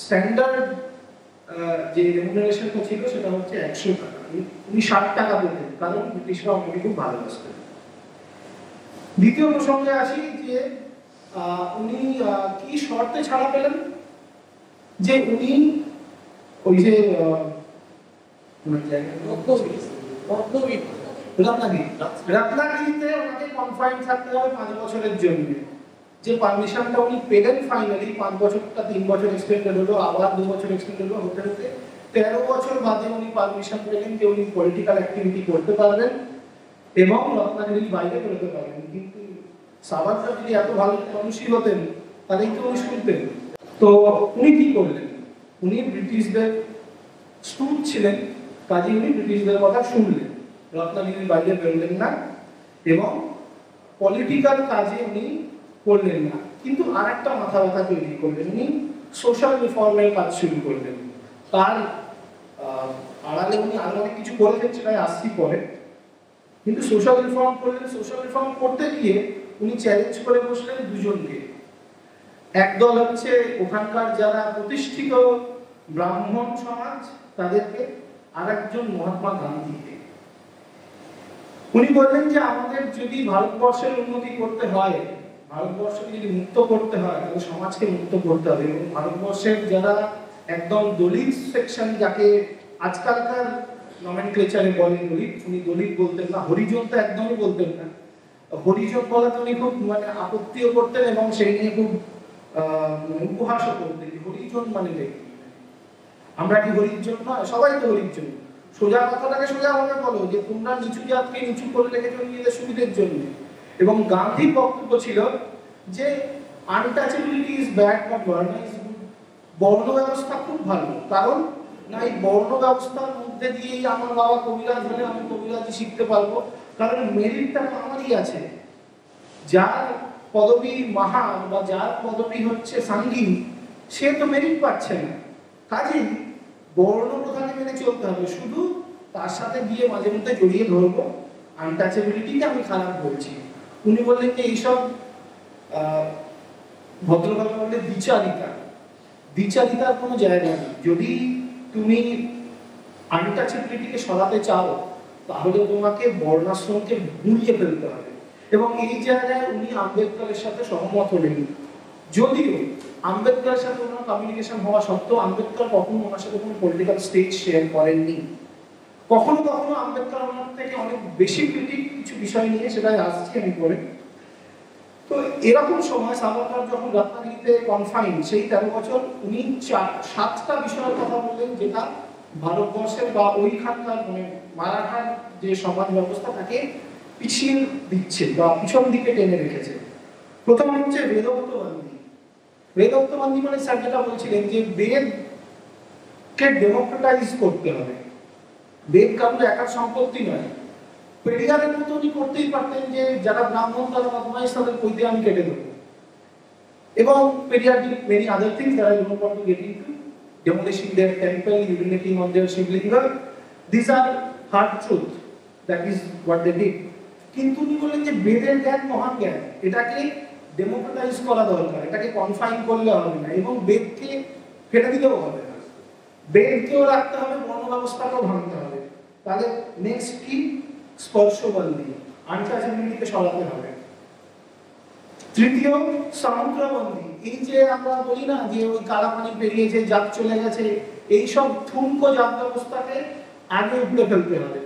স্ট্যান্ডার্ড যে রেমুনারেশনটা ছিল সেটা হচ্ছে 100 টাকা, উনি 60 টাকা পেতেন, কারণ ব্রিটিশরা ওনাকে খুব ভালোবাসতেন। দ্বিতীয় প্রসঙ্গে আসি যে উনি কি শর্তে ছাড়া পেলেন? যে উনি ওই যে রত্নাগিরিতে ওনাকে কনফাইন থাকতে হবে 5 বছরের জন্য। যে পারমিশনটা উনি পেলেন ফাইনালি, 5 বছরটা 3 বছর এক্সটেন্ডেড হলো, আবার 2 বছর এক্সটেন্ডেড হলো, হতে 13 বছর বাদে উনি পারমিশন পেলেন যে উনি পলিটিক্যাল অ্যাক্টিভিটি করতে পারবেন এবং রত্নাগিরির বাইরে বেরোতে পারবেন। কিন্তু সাভারকর যদি এত ভালো মানুষই হতেন তাহলেই তো উনি শুনতেন। তো উনি কি করলেন? উনি ব্রিটিশদের স্টুড ছিলেন, কাজে উনি ব্রিটিশদের কথা শুনলেন, রত্নাগিরির বাইরে বেরোলেন না এবং পলিটিক্যাল কাজে উনি করলেন না। কিন্তু আরেকটা মাথা ব্যথা তৈরি করলেন, উনি সোশ্যাল রিফর্মের কাজ শুরু করলেন। তার আড়ালে উনি আরো অনেক কিছু করেছেন, সেটাই আসছি পরে। কিন্তু সোশ্যাল রিফর্ম করলেন। সোশ্যাল রিফর্ম করতে গিয়ে উনি চ্যালেঞ্জ করে বসলেন দুজনকে। একদল হচ্ছে ওখানকার যারা প্রতিষ্ঠিত ব্রাহ্মণ সমাজ তাদেরকে, আর একজন মহাত্মা গান্ধীকে। উনি বললেন যে আমাদের যদি ভারতবর্ষের উন্নতি করতে হয়, ভারতবর্ষকে যদি মুক্ত করতে হয়, তাহলে সমাজকে মুক্ত করতে হবে। এবং ভারতবর্ষের যারা একদম দলিত সেকশন, যাকে আজকালকার নমেনক্লেচারে বলে দলিত, উনি দলিত বলতেন না, হরিজন তো একদমই বলতেন না। হরিজন বলাতে উনি খুব মানে আপত্তিও করতেন এবং সেই নিয়ে খুব উপহাসও করতেন। হরিজন মানে দেখি আমরা কি হরিজন নয়? সবাই তো হরিজন। সোজা কথাটাকে সোজা ভাবে বলো যে তোমরা নিচু জাতকে নিচু করে রেখেছো নিজেদের সুবিধের জন্য। এবং গান্ধীর বক্তব্য ছিল যে আনটাচেবিলিটি ইজ ব্যাড বাট বর্ণ ইজ গুড। বর্ণ ব্যবস্থা খুব ভালো, কারণ না এই বর্ণ ব্যবস্থার মধ্যে দিয়েই আমার বাবা কবিরাজ হলে আমি কবিরাজি শিখতে পারবো, কারণ মেরিটটা তো আমারই আছে। যার পদবী মহান বা যার পদবী হচ্ছে সাঙ্গীন, সে তো মেরিট পাচ্ছে না। কাজেই বর্ণ প্রধানে মেনে চলতে হবে, শুধু তার সাথে গিয়ে মাঝে মধ্যে জড়িয়ে ধরবো আনটাচেবিলিটিকে আমি খারাপ বলছি। উনি বললেন যে এইসব ভদ্রভাবে বললে দ্বিচারিতার কোনো জায়গা নেই। যদি তুমি আনটাচেবিলিটিকে সরাতে চাও তাহলে তোমাকে বর্ণাশ্রমকে গুঁড়িয়ে ফেলতে হবে। এবং এই জায়গায় উনি আম্বেদকরের সাথে সহমত হলেন। যদিও আম্বেদকরের সাথে ওনার কমিউনিকেশন হওয়া সত্ত্বেও আম্বেদকর কখনো ওনার সাথে কোনো পলিটিক্যাল স্টেজ শেয়ার করেননি। কখনো কখনো আম্বেদকর ওনার থেকে অনেক বেশি ক্রিটিক কিছু বিষয় নিয়ে, সেটাই আসছি আমি পরে। তো এরকম সময় সাভারকার যখন রত্নাগিরিতে কনফাইন, সেই 13 বছর উনি 7টা বিষয়ের কথা বললেন যেটা ভারতবর্ষের বা ওইখানকার মানে মারাঠার যে সমাজ ব্যবস্থা তাকে পিছিয়ে দিচ্ছে বা পিছন দিকে টেনে রেখেছে। প্রথম হচ্ছে বেদোক্তবাদী। বেদোক্তবাদী মানে স্যার যেটা বলছিলেন যে বেদকে ডেমোক্রেটাইজ করতে হবে, বেদ কারোর একার সম্পত্তি নয়। পেরিয়ারের মতো উনি করতেই পারতেন যে যারা ব্রাহ্মণ তারা বদমাইশ তাদের পৈতে আমি কেটে দেবো, এবং Periyar did many other things that I don't want to get into, demolishing their temple, urinating on their shivlinga. These are hard truth, that is what they did. কিন্তু উনি বললেন যে বেদের জ্ঞান মহান জ্ঞান, এটাকে ডেমোক্রেটাইজ করা দরকার, এটাকে কনফাইন করলে হবে না এবং বেদকে ফেটে দিলেও হবে না, বেদকেও রাখতে হবে, বর্ণ ব্যবস্থাকেও ভাঙতে হবে। তাহলে নেক্সট কি? স্পর্শবন্দী, আনটাচেবিলিটিকে সরাতে হবে। তৃতীয় সমুদ্রবন্দী, এই যে আমরা বলি না যে ওই কালা পানি পেরিয়ে যে জাত চলে গেছে, এইসব ঠুনকো জাত ব্যবস্থাকে আগে উপড়ে ফেলতে হবে।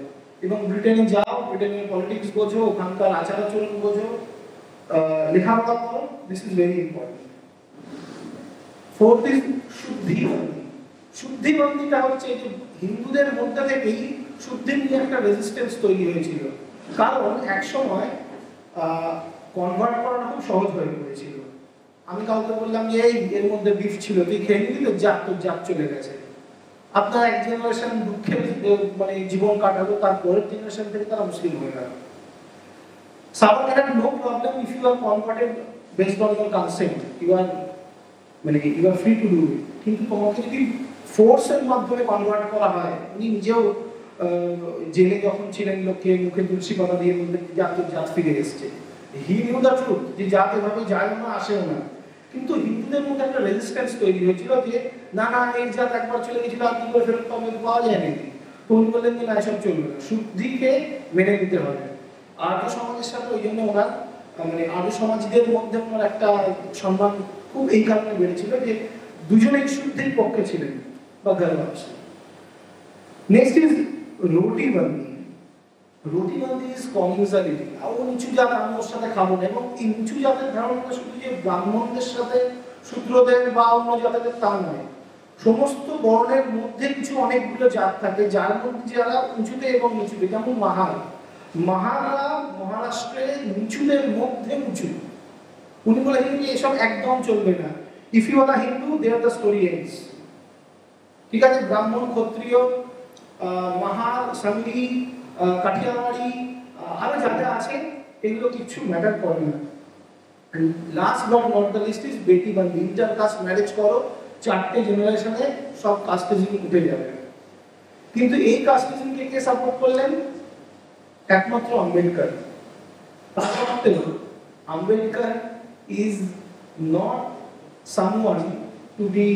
এবং ব্রিটেনে যাও, ব্রিটেনের পলিটিক্স বোঝো, ওখানকার আচার আচরণ বোঝো, লেখাপড়া করো, this is very important. Fourth is শুদ্ধিবন্দী। শুদ্ধিবন্দীটা হচ্ছে যে হিন্দুদের মধ্যে থেকেই শুদ্ধি নিয়ে একটা রেজিস্ট্যান্স তৈরি হয়েছিল, কারণ এক সময় কনভার্ট করাটা খুব সহজ হয়ে পড়েছিল। আমি কাউকে বললাম যে এই এর মধ্যে বিফ ছিল, তুই খেয়ে নিবি, তো জাত চলে গেছে। আপনার এক জেনারেশন দুঃখে মানে জীবন কাটালো, তারপরের জেনারেশন থেকে তারা মুসলিম হয়ে গেল। Savarkar had no problem if you are converted based on your consent, you are free to do it, কিন্তু তোমাকে যদি ফোর্সের মাধ্যমে কনভার্ট করা হয়, উনি নিজেও জেলে যখন ছিলেন লোককে মুখে তুলসী পাতা দিয়ে বলতেন জাত ফিরে এসছে। হি নিউ দ্য ট্রুথ যে জাত এভাবে যায় না, আসেও না, কিন্তু হিন্দুদের মধ্যে একটা রেজিস্ট্যান্স তৈরি হয়েছিল যে না না এই জাত একবার চলে গেছিল আর কি করে ফেরত পাওয়া যায় নাকি। তো উনি বললেন যে না এসব চলবে না, শুদ্ধিকে মেনে নিতে হবে। আর্য সমাজের সাথে ওই জন্য ওনার আর্য সমাজীদের মধ্যে ওনার একটা সম্মান খুব এই কারণে বেড়েছিল যে দুজনেই শুদ্ধির পক্ষে ছিলেন বা গর্বাস। নেক্সট ইজ রোটিবন্দী। রোটিবন্দী ইজ কমিউনালিটি। আর নিচু জাত আমি ওর সাথে খাবো না, এবং এই নিচু জাতের ধারণাটা শুধু যে ব্রাহ্মণদের সাথে শূদ্রদের বা অন্য জাতের তা নয়, সমস্ত বর্ণের মধ্যে কিছু অনেকগুলো জাত থাকে যার মধ্যে যারা উঁচুতে এবং নিচুতে, যেমন মাহারা মহারাষ্ট্রে নিচুদের মধ্যে উঁচু। উনি বলেছেন যে এসব একদম চলবে না, if you are Hindu there the story ends. ঠিক আছে, ব্রাহ্মণ ক্ষত্রিয় মাহার সাংঘি কাঠিয়াবাড়ি আরো যা যা আছে এগুলো কিছু ম্যাটার করে না। Last but not the least is বেটিবন্দী। ইন্টার কাস্ট ম্যারেজ করো, 4টে জেনারেশনে সব কাস্টিজম উঠে যাবে। কিন্তু এই কাস্টিজমকে কে সাপোর্ট করলেন? একমাত্র Ambedkar. Ambedkar is not someone to be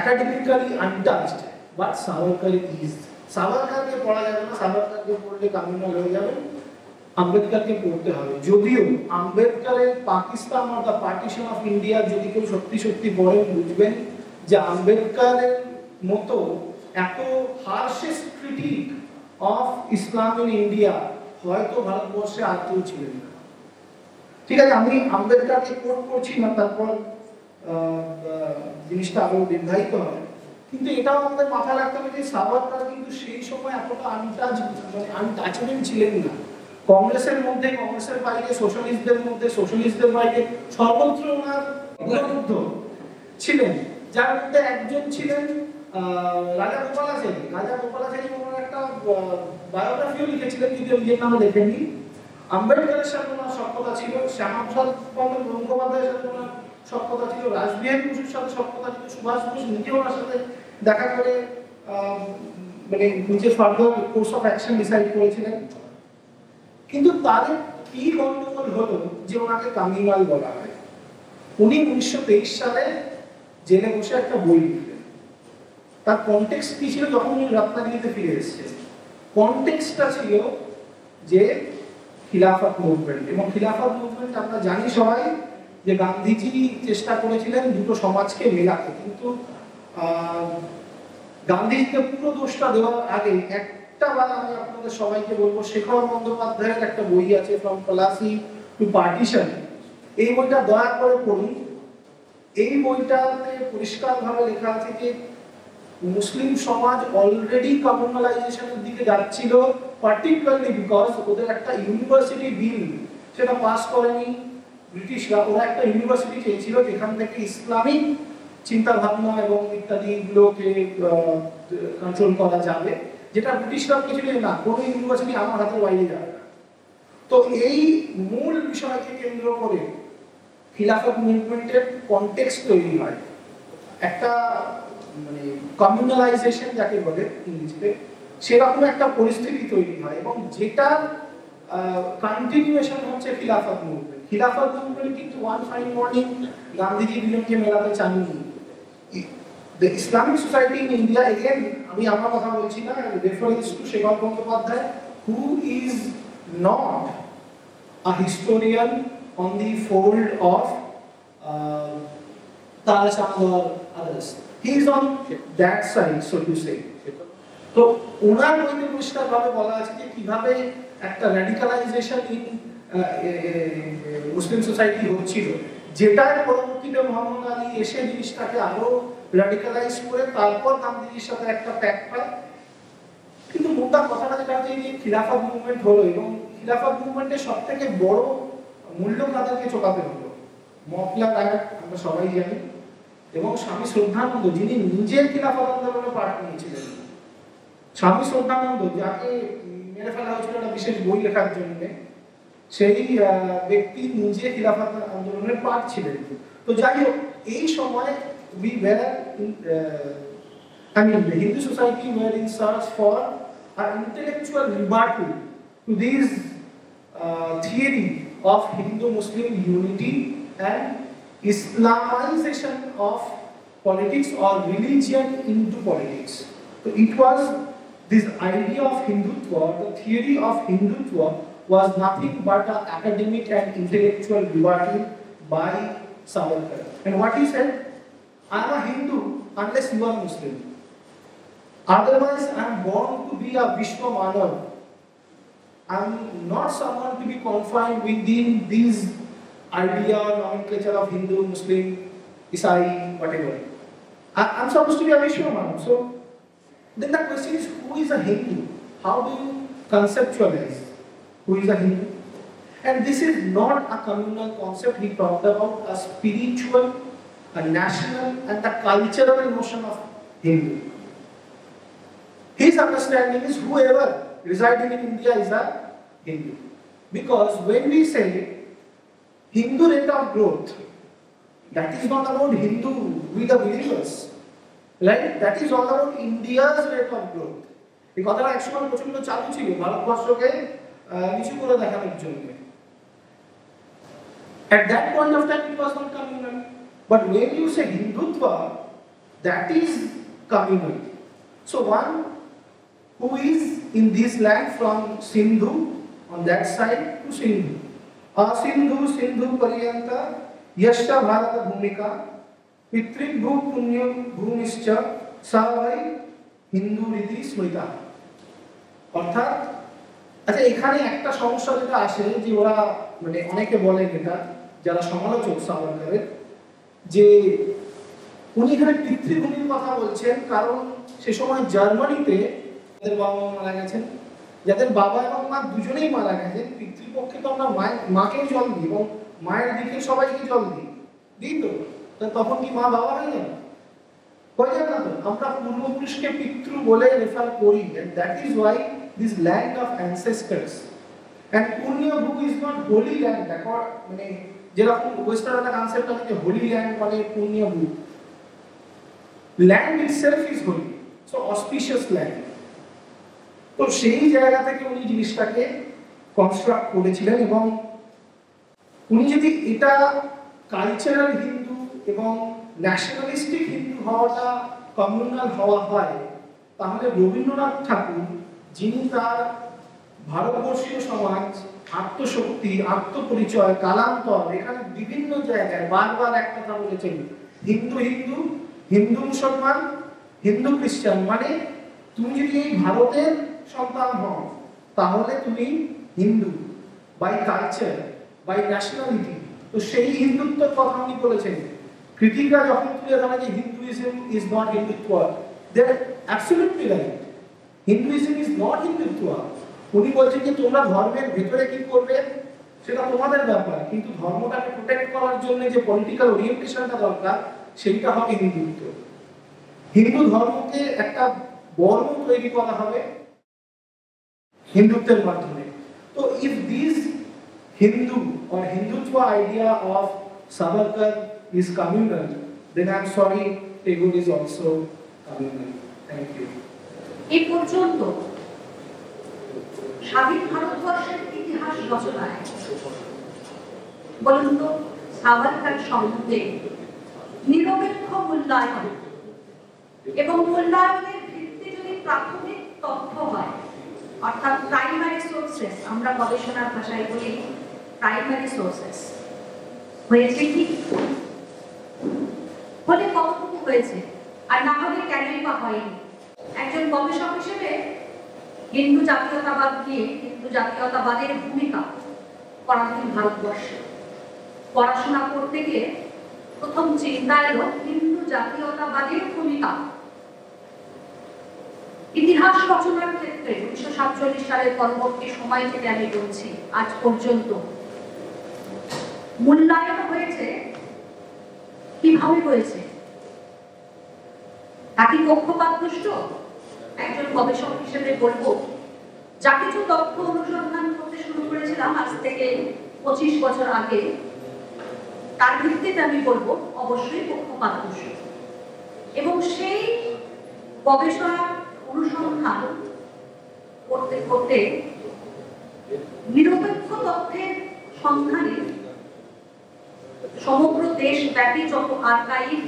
academically untouched, but Savarkar is. সাভারকারকে পড়া যাবে না, সাভারকারকে পড়লে কমিউনাল হয়ে যাবে, আম্বেদকরকে পড়তে হবে। যদিও আম্বেদকরের Pakistan are the partition of India যদি কেউ সত্যি সত্যি পড়েন বুঝবেন যে আম্বেদকরের মতো এত harshest critic of Islam in India হয়তো ভারতবর্ষে আর কেউ ছিলেন না। ঠিক আছে, আমি আম্বেদকরকে কোট করছি না, তারপর জিনিসটা আরো দীর্ঘায়িত হবে, কিন্তু এটাও আমাদের মাথায় রাখতে হবে যে সাভারকার কিন্তু সেই সময় এতটা আনটাচেবল ছিলেন না। কংগ্রেসের মধ্যে, কংগ্রেসের বাইরে, সোশ্যালিস্টদের মধ্যে, সোশ্যালিস্টদের বাইরে সর্বত্র ওনার বিরুদ্ধ ছিলেন, যার মধ্যে একজন ছিলেন রাজা গোপালাচারী। রাজা গোপালাচারী ওনার একটা বায়োগ্রাফিও লিখেছিলেন, যদি নিজের নামে লেখেননি। আম্বেদকরের সাথে ওনার সখ্যতা ছিল, শ্যামাপ্রসাদ মুখোপাধ্যায়ের সাথে ওনার সখ্যতা ছিল, রাসবিহারী বসুর সাথে সখ্যতা ছিল, সুভাষ বোস নিজে ওনার সাথে দেখা করে নিজের further course of action decide করেছিলেন। কিন্তু তাদের কি গন্ডগোল হলো যে ওনাকে কামিনাল বলা হয়। উনি 1923 সালে জেলে বসে একটা বই লিখলেন। তার কনটেক্সট কি ছিল? যখন উনি রত্নাগিরিতে ফিরে এসেছেন, কনটেক্সটটা ছিল যে খিলাফত মুভমেন্ট। এবং খিলাফত মুভমেন্ট আমরা জানি সবাই যে গান্ধীজি চেষ্টা করেছিলেন দুটো সমাজকে মেলাতে, কিন্তু গান্ধীজিকে পুরো দোষটা দেওয়ার আগে একটা বার আমি আপনাদের সবাইকে বলবো, শেখর বন্দ্যোপাধ্যায়ের একটা বই আছে ফ্রম পলাসি টু পার্টিশন। এই বইটা দয়া করে পড়ুন। এই বইটাতে পরিষ্কারভাবে লেখা আছে যে মুসলিম সমাজ অলরেডি কমিউনালাইজেশনের দিকে যাচ্ছিল, পার্টিকুলারলি বিকজ ওদের একটা ইউনিভার্সিটি বিল সেটা পাস করেনি ব্রিটিশরা। ওরা একটা ইউনিভার্সিটি চেয়েছিল যেখান থেকে ইসলামিক চিন্তা ভাবনা এবং ইত্যাদি গুলোকে কন্ট্রোল করা যাবে, যেটা ব্রিটিশরা বলেছিল না, কোনো ইউনিভার্সিটি আমার হাতের বাইরে যাবে না। তো এই মূল বিষয়কে কেন্দ্র করে খিলাফত মুভমেন্টের কনটেক্সট তৈরি হয়, একটা মানে কমিউনালাইজেশন যাকে বলে ইংরেজিতে, সেরকম একটা পরিস্থিতি তৈরি হয় এবং যেটা কন্টিনিউয়েশন হচ্ছে খিলাফত মুভমেন্ট। খিলাফত মুভমেন্ট কিন্তু ওয়ান ফাইন মর্নিং গান্ধীজি দুজনকে মেলাতে চাননি। The Islamic society in India, again, আমি আমার কথা বলছি না, reference to Shekhar Gangotpaধ্যায়, who is not a historian on the fold of Tarachand or others. He is on that side, so to say. তো ওনার বইতে পরিষ্কারভাবে বলা আছে যে কিভাবে একটা র্যাডিকালাইজেশন ইন মুসলিম সোসাইটি হচ্ছিল, যেটার পরবর্তীতে মোহাম্মদ আলী এসে জিনিসটাকে আরো র্যাডিকালাইজ করে তারপর গান্ধীজির সাথে একটা প্যাক্ট পায়। কিন্তু মোটা কথাটা যেটা হচ্ছে যে খিলাফত মুভমেন্ট হলো এবং খিলাফত মুভমেন্টের সব থেকে বড় মূল্য কাদেরকে চোকাতে হলো, মফলা রায়ত আমরা সবাই জানি, এবং স্বামী শ্রদ্ধানন্দ যিনি নিজের খিলাফত আন্দোলনে পার্ট নিয়েছিলেন। স্বামী শ্রদ্ধানন্দ যাকে মেরে ফেলা হয়েছিল একটা বিশেষ বই লেখার জন্য, সেই ব্যক্তি নিজে খিলাফত আন্দোলনের পার্ট ছিলেন। তো যাই হোক, এই সময় we were the Hindu society were in search for an intellectual rebuttal to this theory of Hindu-Muslim unity and Islamization of politics or religion into politics. So it was this idea of Hindutva, the theory of Hindutva was nothing but an academic and intellectual rebuttal by Savarkar. And what he said, I am a Hindu unless you are Muslim. Otherwise, I am born to be a Vishwa Manav. I am not someone to be confined within these idea or nomenclature of Hindu, Muslim, Isai, whatever. I am supposed to be a Vishwa Manav. So, then the question is, who is a Hindu? How do you conceptualize who is a Hindu? And this is not a communal concept. He talked about a spiritual, a national and the cultural notion of Hindu. His understanding is whoever residing in India is a Hindu. Because when we say Hindu rate of growth, that is not about Hindu with the believers, right? That is all about India's rate of growth. এই কথাটা একসময় প্রচন্ড চালু ছিল ভারতবর্ষকে নিচু করে দেখানোর জন্য। At that point of time it was not communal. But when you say Hindutva, that is communal. So one who is in this land from Sindhu, on that side to Sindhu. Sindhu, Sindhu Pariyanta, Yashta Bharata Bhumika, Pitribhu Punya Bhumischa, Savai, Hindu Riti Smrita. অর্থাৎ আচ্ছা এখানে একটা সমস্যা যেটা আসে যে ওরা মানে অনেকে বলেন এটা যারা সমালোচক সাভারকারের, যে উনি এখানে পিতৃভূমির কথা বলছেন কারণ সে সময় জার্মানিতে যাদের বাবা মা মারা গেছেন, যাদের বাবা এবং মা দুজনেই মারা গেছেন, পিতৃপক্ষে তো আমরা মাকেও জল দিই এবং মায়ের দিকে সবাইকে জল দিই তো তখন কি মা বাবা হয়ে যাবে? হয়ে যাবে না তো। আমরা পূর্বপুরুষকে পিতৃ বলে রেফার করি, and that is why this land of ancestors and Punya Bhu is not holy land. দেখো মানে যেরকম ওয়েস্টার্ন একটা কনসেপ্ট আছে যে হোলি ল্যান্ড মানে পুণ্য ভূ, land itself is holy, so auspicious land. তো সেই জায়গা থেকে উনি জিনিসটাকে কনস্ট্রাক্ট করেছিলেন এবং উনি যদি এটা কালচারাল হিন্দু এবং ন্যাশনালিস্টিক হিন্দু হওয়াটা কমিউনাল হওয়া হয়, তাহলে রবীন্দ্রনাথ ঠাকুর যিনি তার ভারতবর্ষীয় সমাজ, আত্মশক্তি, আত্মপরিচয়, কালান্তর, এখানে বিভিন্ন জায়গায় বারবার এক কথা বলেছেন, হিন্দু হিন্দু, হিন্দু মুসলমান, হিন্দু খ্রিস্টান, মানে তুমি যদি এই ভারতের সন্তান হও তাহলে তুমি Hindu by culture, by nationality, তো সেই হিন্দুত্বের কথা উনি বলেছেন। ক্রিটিকরা যখন তুলে ধরে যে Hinduism is not Hindutva, they are absolutely right. Hinduism is not Hindutva. উনি বলছেন যে তোমরা ধর্মের ভেতরে কি করবে সেটা তোমাদের ব্যাপার, কিন্তু ধর্মটাকে প্রোটেক্ট করার জন্য যে পলিটিক্যাল ওরিয়েন্টেশনটা দরকার সেইটা হবে হিন্দুত্ব। হিন্দু ধর্মকে একটা বর্ণ তৈরি করা হবে হিন্দুত্বের মাধ্যমে। তো if this Hindu or Hindutva idea of Savarkar is communal, then I'm sorry, Tagore is also communal. Thank you. এই পর্যন্ত স্বাধীন ভারতবর্ষের ইতিহাস রচনায় বলুন তো সাভারকার সম্বন্ধে নিরপেক্ষ মূল্যায়ন এবং মূল্যায়নের ভিত্তি যদি প্রাথমিক তথ্য হয়, অর্থাৎ প্রাইমারি সোর্সেস, আমরা গবেষণার ভাষায় বলি প্রাইমারি সোর্সেস, হয়েছে কি হলে কতটুকু হয়েছে, আর না হলে কেনই বা হয়নি। একজন গবেষক হিসেবে হিন্দু জাতীয়তাবাদ নিয়ে, হিন্দু জাতীয়তাবাদের ভূমিকা পরাধীন ভারতবর্ষে পড়াশোনা করতে গিয়ে প্রথম চিন্তা এলো হিন্দু জাতীয়তাবাদের ভূমিকা। ইতিহাস রচনার ক্ষেত্রে 1947 সালের পরবর্তী সময় থেকে আমি বলছি আজ পর্যন্ত মূল্যায়ন হয়েছে কিভাবে হয়েছে? তাকে পক্ষপাতদুষ্ট একজন গবেষক হিসেবে বলবো, যা কিছু তথ্য অনুসন্ধান করতে শুরু করেছিলাম আজ থেকে 25 বছর আগে, তার ভিত্তিতে আমি বলবো অবশ্যই পক্ষপাতদুষ্ট। এবং সেই গবেষণা অনুসন্ধান করতে করতে নিরপেক্ষ তথ্যের সন্ধানে সমগ্র দেশব্যাপী যত আর্কাইভ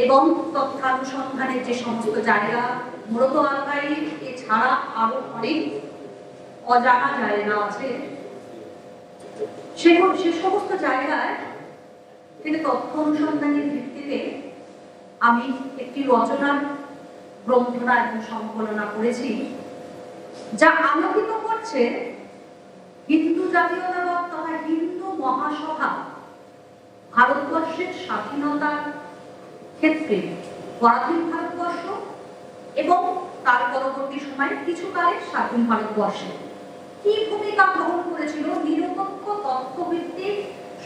এবং তথ্যানুসন্ধানের যে সমস্ত জায়গা, মূলত আর্কাইভ এছাড়া আরো অনেক অজানা জায়গা আছে, সে সমস্ত জায়গায় থেকে তথ্য অনুসন্ধানের ভিত্তিতে আমি একটি রচনার গ্রন্থনা এবং সংকলনা করেছি, যা আলোকিত করছে হিন্দু জাতীয়তাবাদ তথা হিন্দু মহাসভা ভারতবর্ষের স্বাধীনতার ক্ষেত্রে পরাধীন ভারতবর্ষ এবং তার পরবর্তী সময়ে কিছুকালের স্বাধীন ভারতবর্ষে কি ভূমিকা গ্রহণ করেছিল নিরপেক্ষ তথ্যভিত্তিক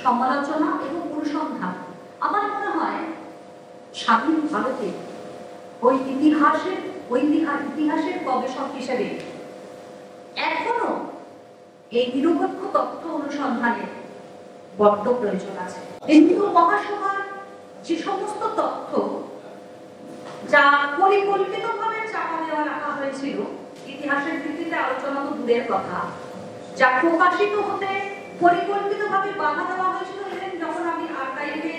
সমালোচনা এবং অনুসন্ধান। আমার মনে হয় স্বাধীন ভারতে ওই ইতিহাসের গবেষক হিসেবে এখনো এই নিরপেক্ষ তথ্য অনুসন্ধানের বড্ড প্রয়োজন আছে। হিন্দু মহাসভার যে সমস্ত তথ্য যা পরিকল্পিতভাবে চাপা দেওয়া রাখা হয়েছিল, ইতিহাসের ভিত্তিতে আলোচনা তো দূরের কথা, যা প্রকাশিত হতে পরিকল্পিতভাবে বাধা দেওয়া হয়েছিল। যখন আমি আর্কাইভে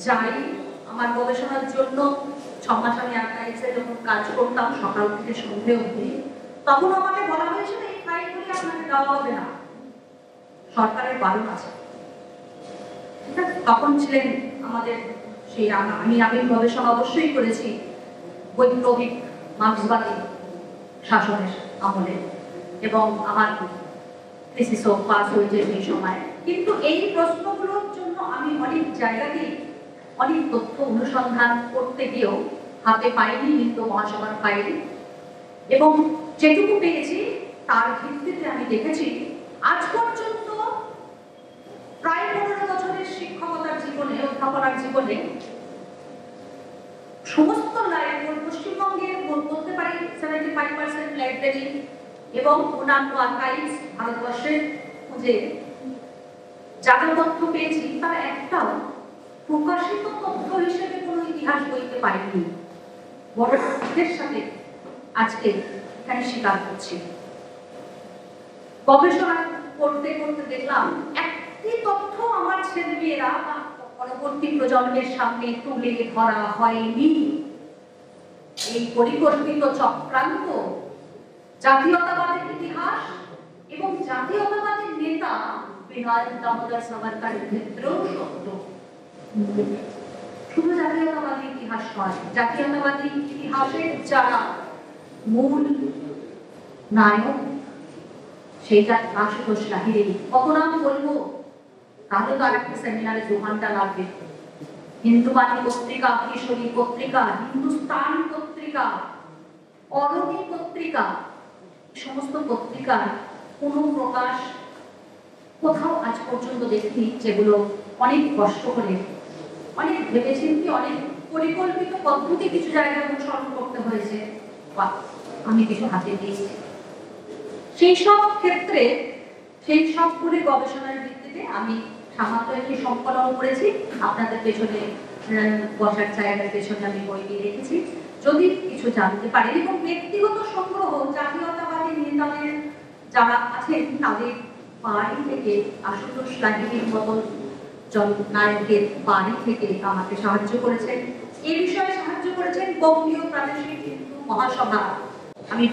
যাই আমার গবেষণার জন্য, 6 মাস আমি আর্কাইভে যখন কাজ করতাম সকাল থেকে সন্ধ্যে অবধি, তখন আমাকে বলা হয়েছিল এই ফাইলগুলি আপনাকে দেওয়া হবে না, সরকারের বারণ আছে। তখন ছিলেন আমাদের সেই আমি গবেষণা অবশ্যই করেছি বৈপ্লবিক মার্ক্সবাদী শাসনের আমলে, এবং আমার থিসিসও পাস হয়েছে সেই সময়। কিন্তু এই প্রশ্নগুলোর জন্য আমি অনেক জায়গাতেই অনেক তথ্য অনুসন্ধান করতে গিয়েও হাতে পাইনি হিন্দু মহাসভার ফাইল, এবং যেটুকু পেয়েছি তার ভিত্তিতে আমি দেখেছি আজ পর্যন্ত প্রায় 15 বছরের শিক্ষকতার জীবনে, অধ্যাপনার জীবনে সমস্ত পশ্চিমবঙ্গের বলতে পারি 75% লাইব্রেরি এবং অন্যান্য আর্কাইভস ভারতবর্ষের খুঁজে যা তথ্য পেয়েছি তার একটাও প্রকাশিত তথ্য হিসেবে কোনো ইতিহাস বইতে পারিনি। বড় দুঃখের সাথে আজকে এখানে স্বীকার করছি। গবেষণা করতে করতে দেখলাম একটি তথ্য আমার ছেলেমেয়েরা পরবর্তী প্রজন্মের সামনে তুলে ধরা হয়নি। এই পরিকল্পিত চক্রান্ত জাতীয়তাবাদের ইতিহাস এবং জাতীয়তাবাদের নেতা বিনয় দামোদর সাভারকরের ক্ষেত্রেও সত্য। শুধু জাতীয়তাবাদী ইতিহাস নয়, জাতীয়তাবাদী ইতিহাসের যারা মূল নায়ক সেইটা আশুতোষ লাহিড়ী, কত নাম বলবো, তাহলে তো আরেকটা সেমিনারে 2 ঘন্টা লাগবে। হিন্দুবাণী পত্রিকা, কিশোরী পত্রিকা, হিন্দুস্তান পত্রিকা, অরণি পত্রিকা, সমস্ত পত্রিকার কোনো প্রকাশ কোথাও আজ পর্যন্ত দেখিনি যেগুলো অনেক কষ্ট করে, অনেক ভেবেচিন্তে, অনেক পরিকল্পিত পদ্ধতি কিছু জায়গায় অনুসরণ করতে হয়েছে, বা আমি কিছু হাতে দিয়েছি। সেই সব ক্ষেত্রে সেই সবগুলি গবেষণার ভিত্তিতে আমি সামান্য একটি সংকলন করেছি। আপনাদের পেছনে বসার জায়গার পেছনে আমি বই দিয়ে রেখেছি, যদি কিছু জানতে পারেন। এবং ব্যক্তিগত সংগ্রহ, জাতীয়তাবাদী নেতাদের যারা আছেন তাদের বাড়ি থেকে, আশুতোষ লাহিড়ীর মতন জননায়কের বাড়ি থেকে আমাকে সাহায্য করেছেন। এই বিষয়ে সাহায্য করেছেন বঙ্গীয় প্রাদেশিক হিন্দু মহাসভা। আমি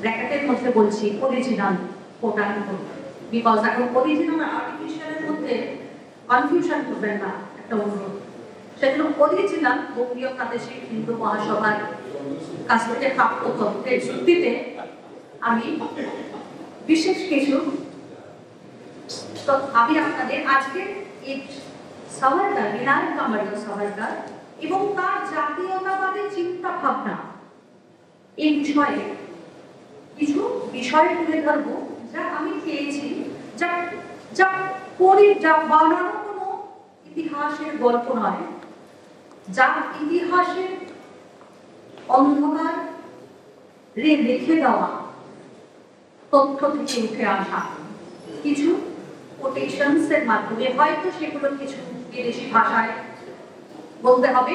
ব্র্যাকেটের মধ্যে বলছি অরিজিনাল, কোটান কোট, বিকজ এখন অরিজিনাল আর আর্টিফিশিয়ালের মধ্যে কনফিউশন করবেন না, একটা অনুরোধ। সেজন্য অরিজিনাল বঙ্গীয় প্রাদেশিক হিন্দু মহাসভার কাছ থেকে প্রাপ্ত তথ্যের ভিত্তিতে আমি বিশেষ কিছু, তো আমি আপনাদের আজকে এই সাভারকার, বিনায়ক কামারীয় সাভারকার এবং তার জাতীয়তাবাদী চিন্তা ভাবনা, এই বিষয়ে কিছু বিষয় তুলে ধরবো যা আমি পেয়েছি, যা বানানো কোনো ইতিহাসের গল্প নয়, যা ইতিহাসের অন্ধকার রেখে দেওয়া তথ্য থেকে উঠে আসা কিছু কোটেশনস এর মাধ্যমে। হয়তো সেগুলো কিছু বিদেশি ভাষায় বলতে হবে,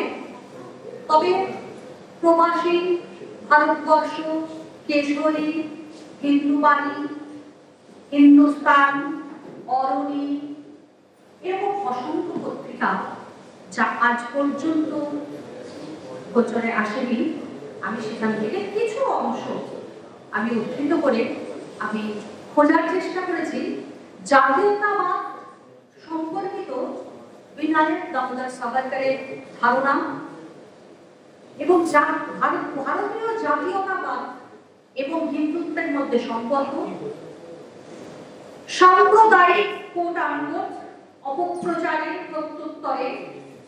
তবে প্রবাসী, ভারতবর্ষ, কেশরী, হিন্দুবাণী, হিন্দুস্তান, অরণি এরকম অসংখ্য পত্রিকা যা আজ পর্যন্ত গোচরে আসেনি, আমি সেখান থেকে কিছু অংশ আমি উদ্ধৃত করে আমি খোঁজার চেষ্টা করেছি জাতীয়তাবাদ সম্পর্কিত বিনায়ক দামোদর সাভারকরের ধারণা এবং ভারতীয় জাতীয়তাবাদ এবং হিন্দুত্বের মধ্যে সম্পর্ক, সাম্প্রদায়িক কোট আনকোট অপপ্রচারের প্রত্যুত্তরে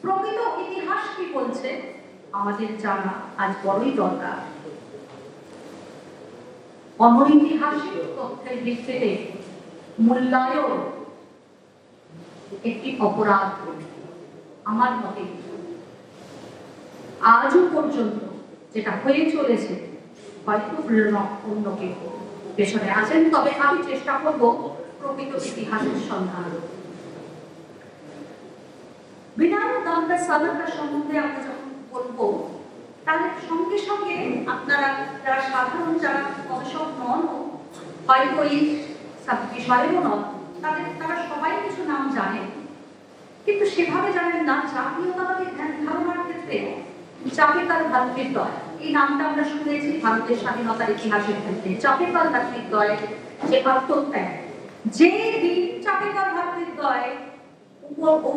প্রকৃত ইতিহাস কি বলছে আমাদের জানা আজ বড়ই দরকার। অনৈতিহাসিক তথ্যের ভিত্তিতে মূল্যায়ন একটি অপরাধ আমার মতে। আজও পর্যন্ত যেটা হয়ে চলেছে, হয়তো প্রেরণা অন্য কেউ পেছনে আছেন, তবে আমি চেষ্টা করব প্রকৃত ইতিহাসের সন্ধান। বিনায়ক দামোদর সাভারকর সম্বন্ধে আমরা যখন বলবো, তাহলে সঙ্গে সঙ্গে আপনারা যারা সাধারণ, যারা গবেষক নন, হয়তো এই বিষয়েও নন, তারা সবাই কিছু নাম জানেন, কিন্তু সেভাবে জানেন না জাতীয়তাবাদী ধ্যান ধারণার ক্ষেত্রে চাপেকার ভ্রাতৃদ্বয়, এই নামটা আমরা শুনেছি ভারতের স্বাধীনতার ইতিহাসের ক্ষেত্রে। চাপেকার ভ্রাতৃদ্বয় যে আত্মত্যাগ, যে দিন চাপেকার ভ্রাতৃদ্বয়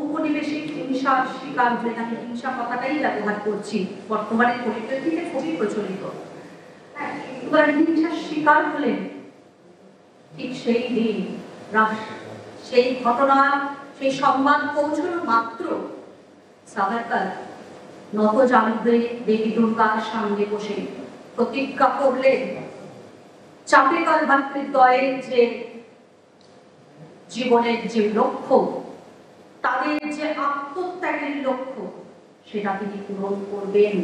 উপনিবেশিক হিংসার শিকার হয়ে, আমি হিংসা কথাটাই ব্যবহার করছি, বর্তমানে পরিপ্রেক্ষিতে খুবই প্রচলিত, হিংসার শিকার হলেন, ঠিক সেই দিন সেই ঘটনা, সেই সংবাদ পৌঁছানো মাত্র সাভারকর নত জানু হয়ে দেবী দুর্গার সামনে বসে প্রতিজ্ঞা করলেন চাপেকার ভ্রাতৃদ্বয়ের যে জীবনের যে লক্ষ্য, তাদের যে আত্মত্যাগের লক্ষ্য, সেটা তিনি পূরণ করবেন।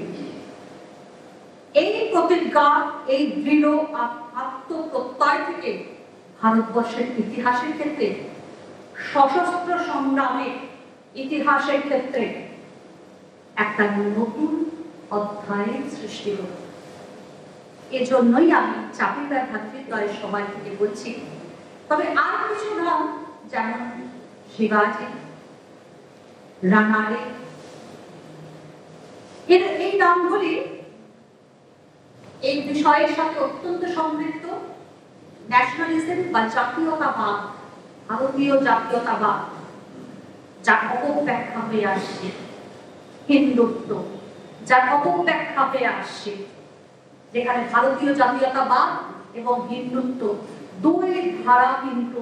এই প্রতিজ্ঞা, এই দৃঢ় আত্মপ্রত্যয় থেকে ভারতবর্ষের ইতিহাসের ক্ষেত্রে, সশস্ত্র সংগ্রামের ইতিহাসের ক্ষেত্রে একটা নতুন অধ্যায়ের সৃষ্টি হল। এজন্যই আমি চাপেকার ভ্রাতৃদ্বয়ের সময় থেকে বলছি। তবে আর কিছু নাম, যেমন শিবাজি, রানাডে, এই নামগুলি এই বিষয়ের সাথে অত্যন্ত সম্পৃক্ত। ন্যাশনালিজম বা জাতীয়তাবাদ, ভারতীয় জাতীয়তাবাদ, যার অপব্যাখ্যা হয়ে আসছে, হিন্দুত্ব যার অপব্যাখ্যা হয়ে আসছে, যেখানে ভারতীয় জাতীয়তাবাদ এবং হিন্দুত্ব দুই ধারা কিন্তু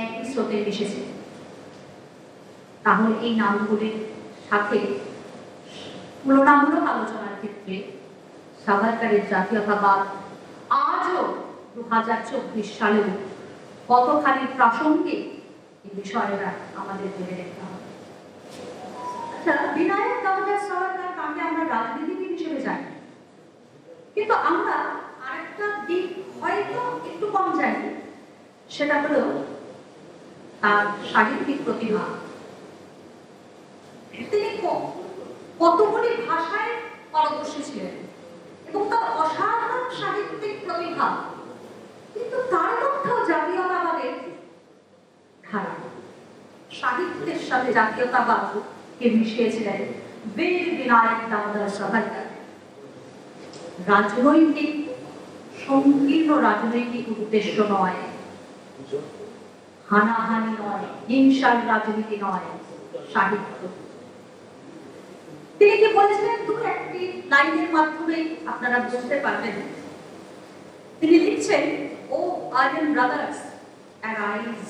একই স্রোতে মিশেছে। তাহলে এই নামগুলির সাথে তুলনামূলক আলোচনার ক্ষেত্রে সাভারকারের জাতীয়তাবাদ আজও 2024 সালেও কতখানি প্রাসঙ্গিক এই বিষয়টা আমাদের ভেবে দেখতে হবে। আচ্ছা, বিনায়ক দামোদর সাভারকার তাকে আমরা রাজনীতিবিদ হিসেবে জানি, কিন্তু আমরা আরেকটা দিক হয়তো একটু কম জানি, সেটা হলো তার সাহিত্যিক প্রতিভা। তিনি কতগুলি ভাষায় পারদর্শী ছিলেন এবং তার অসাধারণ সাহিত্যিক প্রতিভা, কিন্তু তার মধ্যেও জাতীয়তাবাদের ধারা, সাহিত্যের সাথে জাতীয়তাবাদকে মিশিয়েছিলেন বীর বিনায়ক দামোদর সাভারকার। রাজনৈতিক, সংকীর্ণ রাজনৈতিক উদ্দেশ্য নয়, হানাহানি নয়, হিংসার রাজনীতি নয়, সাহিত্য। তিনি কি বলেছিলেন দু একটি লাইনের মাধ্যমে আপনারা বুঝতে পারবেন। তিনি লিখছেন, ও আরিয়ান ব্রাদার্স অ্যারাইজ।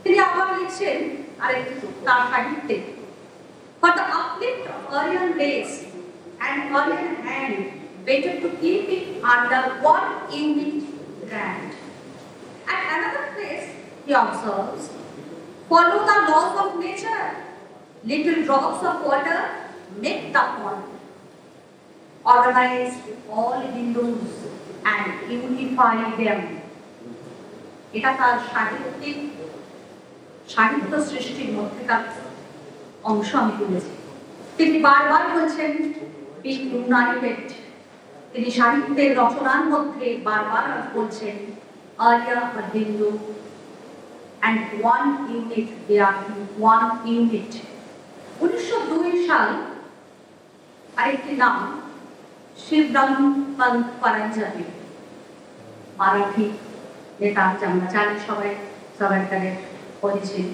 তিনি আবার লিখছেন আরেকটু তার সাহিত্যে, for the uplift of Aryan race and Aryan hand, better to keep it under one unit brand. At another place, he observes, follow the laws of nature. Little drops of water make the pond. Organize all Hindus and unify them. এটা তার সাহিত্য সৃষ্টির মধ্যেকার অংশ আমি তুলেছি। তিনি বারবার বলছেন বি ইউনাইটেড। তিনি সাহিত্যের রচনার মধ্যে বারবার বলছেন আরিয়া আর Hindu and one unit, they are one unit. 1902 সাল আরেকটি নাম শিবরাম পান্ত পারাঞ্জাবি, মারাঠি নেতা, আমরা জানি সবাই সাভারকারের পরিচিত।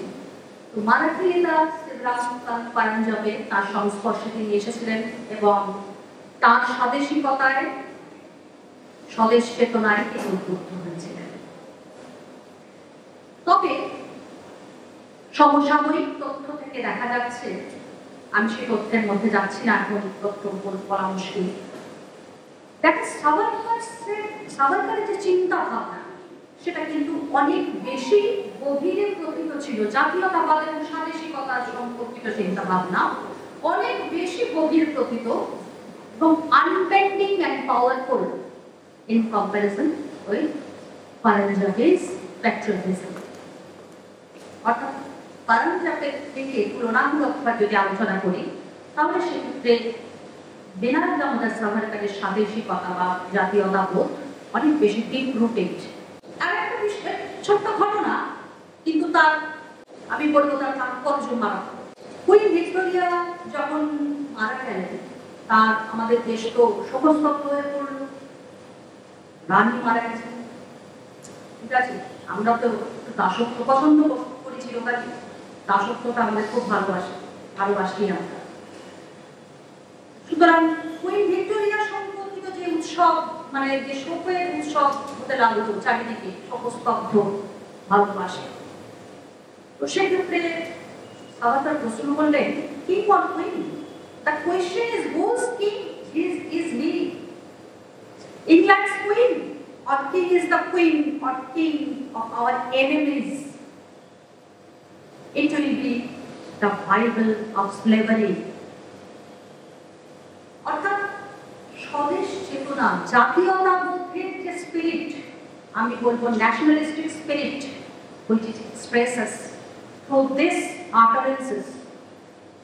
তো মারাঠি নেতা শিবরাম পান্ত পারাঞ্জাবে তার সংস্পর্শে তিনি এসেছিলেন এবং তার স্বদেশিকতায়, স্বদেশ চেতনায় তিনি উদ্বুদ্ধ হয়েছিলেন। তবে সমসাময়িক তথ্য থেকে দেখা যাচ্ছে, আমি সেই তথ্যের মধ্যে যাচ্ছি না, এখন তথ্য বলা মুশকিল। দেখেন, সাভারকারের যে চিন্তা ভাবনা সেটা কিন্তু অনেক বেশি গভীরে প্রকৃত ছিল। জাতীয়তাবাদ এবং স্বদেশিকতার সম্পর্কিত চিন্তা ভাবনা অনেক বেশি গভীর প্রকৃত এবং unbending and powerful in comparison with পারাঞ্জাবিস প্যাট্রিয়টিজম। অর্থাৎ পারাঞ্জাবের থেকে তুলনামূলকভাবে যদি আলোচনা করি, তাহলে সেক্ষেত্রে বিনায়ক দামোদর সাভারকারের স্বদেশিকতা বা জাতীয়তাবোধ অনেক বেশি ডিপ রুটেড। আর একটা বিষয়, ছোট্ট ঘটনা, কিন্তু তার আমি বলবো তার তাৎপর্য মারাত্মক। কুইন ভিক্টোরিয়া যখন মারা গেলেন, তার আমাদের দেশ তো শোকস্তব্ধ হয়ে পড়ল, রানী মারা গেছেন। ঠিক আছে, আমরা তো দাসত্ব পছন্দ করি চিরকালই, দাসত্বটা আমাদের খুব ভালোবাসি আমরা। সুতরাং কুইন ভিক্টোরিয়া সম্পর্কিত যে উৎসব, মানে যে শোকের উৎসব হতে লাগলো চারিদিকে, শোকস্তব্ধ ভারতবাসী, তো সেক্ষেত্রে সাভারকার প্রশ্ন করলেন, king or queen? The question is whose king is he? England's queen or king is the queen or king of our enemies? It will be the Bible of slavery. অর্থাৎ স্বদেশ চেতনা, জাতীয়তাবোধের যে স্পিরিট, আমি বলবো nationalistic spirit, which it expresses through these utterances,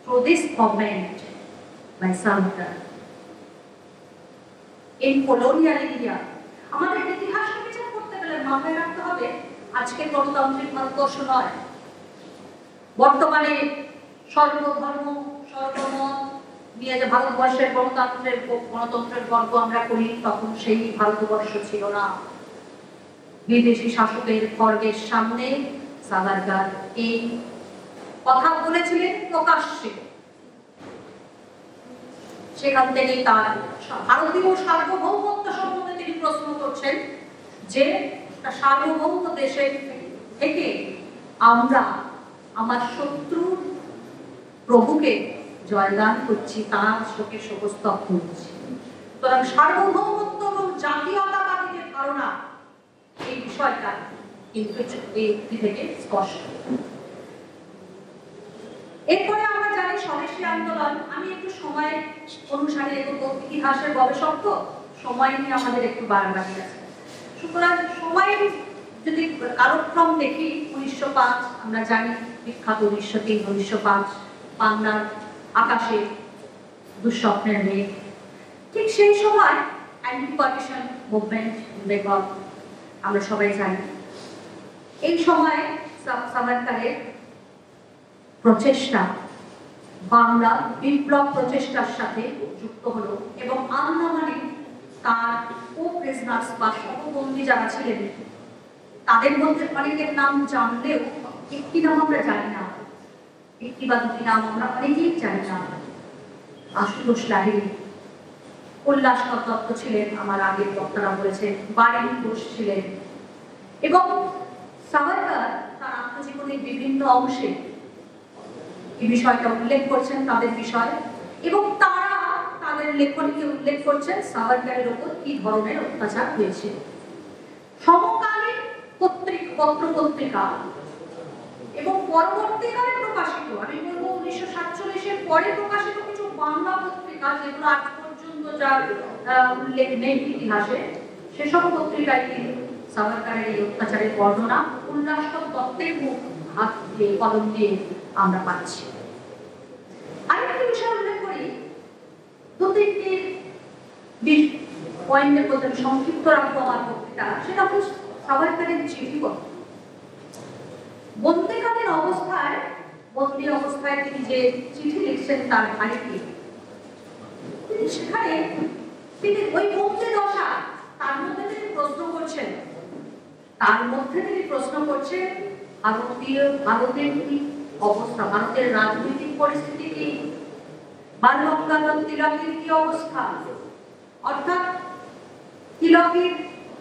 through this comment by Savarkar. In colonial India, আমাদের ইতিহাসকে বিচার করতে গেলে মাথায় রাখতে হবে আজকের গণতান্ত্রিক ভারতবর্ষ নয়। বর্তমানে সর্বধর্ম সর্বমত নিয়ে যে ভারতবর্ষের গণতন্ত্রের গর্ব আমরা করি, তখন সেই ভারতবর্ষ ছিল না। বিদেশি শাসকের খড়গের সামনে সাভারকার এই কথা বলেছিলেন প্রকাশ্যে। সেখান থেকে তার ভারতীয় সার্বভৌমত্ব সম্বন্ধে তিনি প্রশ্ন করছেন যে সার্বভৌম দেশের থেকে আমরা আমার শত্রুর প্রভুকে জয়গান করছি, তার শোকে শোকস্তব্ধ হচ্ছি। সুতরাং সার্বভৌমত্ব এবং জাতীয়তাবাদী যে ধারণা, এই বিষয়টা কিন্তু এই উক্তি থেকে স্পষ্ট। এরপরে আমরা জানি স্বদেশী আন্দোলন। আমি একটু সময় অনুসারে ইতিহাসের গবেষক তো সময় নিয়ে আমাদের একটু বাড়াবাড়ি আছে। সুতরাং সময়ের যদি কালক্রম দেখি, 1905 আমরা জানি বিখ্যাত 1903, 1905 বাংলার আকাশে দুঃস্বপ্নের মেঘ। ঠিক সেই সময় অ্যান্টি পার্টিশন মুভমেন্ট বেঙ্গল আমরা সবাই জানি। এই সময় সাভারকারের প্রচেষ্টা বাংলা বিপ্লব প্রচেষ্টার সাথে যুক্ত হলো এবং আন্দামানে তার প্রিজনার্স বা সহবন্দী যারা ছিলেন তাদের মধ্যে অনেকের নাম জানলেও একটি নাম আমরা জানি না, একটি বা দুটি নাম আমরা অনেকেই জানি না। আশুতোষ লাহিড়ী, কৈলাসনাথ দত্ত ছিলেন, আমার আগের বক্তারা বলেছেন, বারেন ঘোষ ছিলেন, এবং সাভারকার তার আত্মজীবনের বিভিন্ন অংশে এই বিষয়টা উল্লেখ করছেন তাদের বিষয়, এবং তারা তাদের লেখনীকে উল্লেখ করছেন সাভারকারের উপর কি ধরনের অত্যাচার হয়েছে। সমকালীন পত্র পত্রিকা এবং পরবর্তীকালে প্রকাশিত, আমি বলবো 1947-এর পরে প্রকাশিত কিছু বাংলা পত্রিকা যেগুলো আজ পর্যন্ত যার উল্লেখ নেই ইতিহাসে, সেসব পত্রিকায় কিন্তু সাভারকারের এই অত্যাচারের বর্ণনা কৈলাসনাথ দত্তের মুখ হাত দিয়ে কলম দিয়ে আমরা পাচ্ছি। আরেকটি বিষয় উল্লেখ করি, দু তিনটি পয়েন্টের মধ্যে সংক্ষিপ্ত রাখবো আমার বক্তৃতা। সেটা হল সাভারকারের চিঠিপত্র। বন্দিকালীন অবস্থায়, বন্দী অবস্থায় তিনি যে চিঠি লিখছেন তার ভাইকে, তিনি সেখানে তিনি ওই বন্দি দশা তার মধ্যে তিনি প্রশ্ন করছেন, ভারতের কি অবস্থা, ভারতের রাজনৈতিক পরিস্থিতি কি, বাল গঙ্গাধর তিলকের কি অবস্থা, অর্থাৎ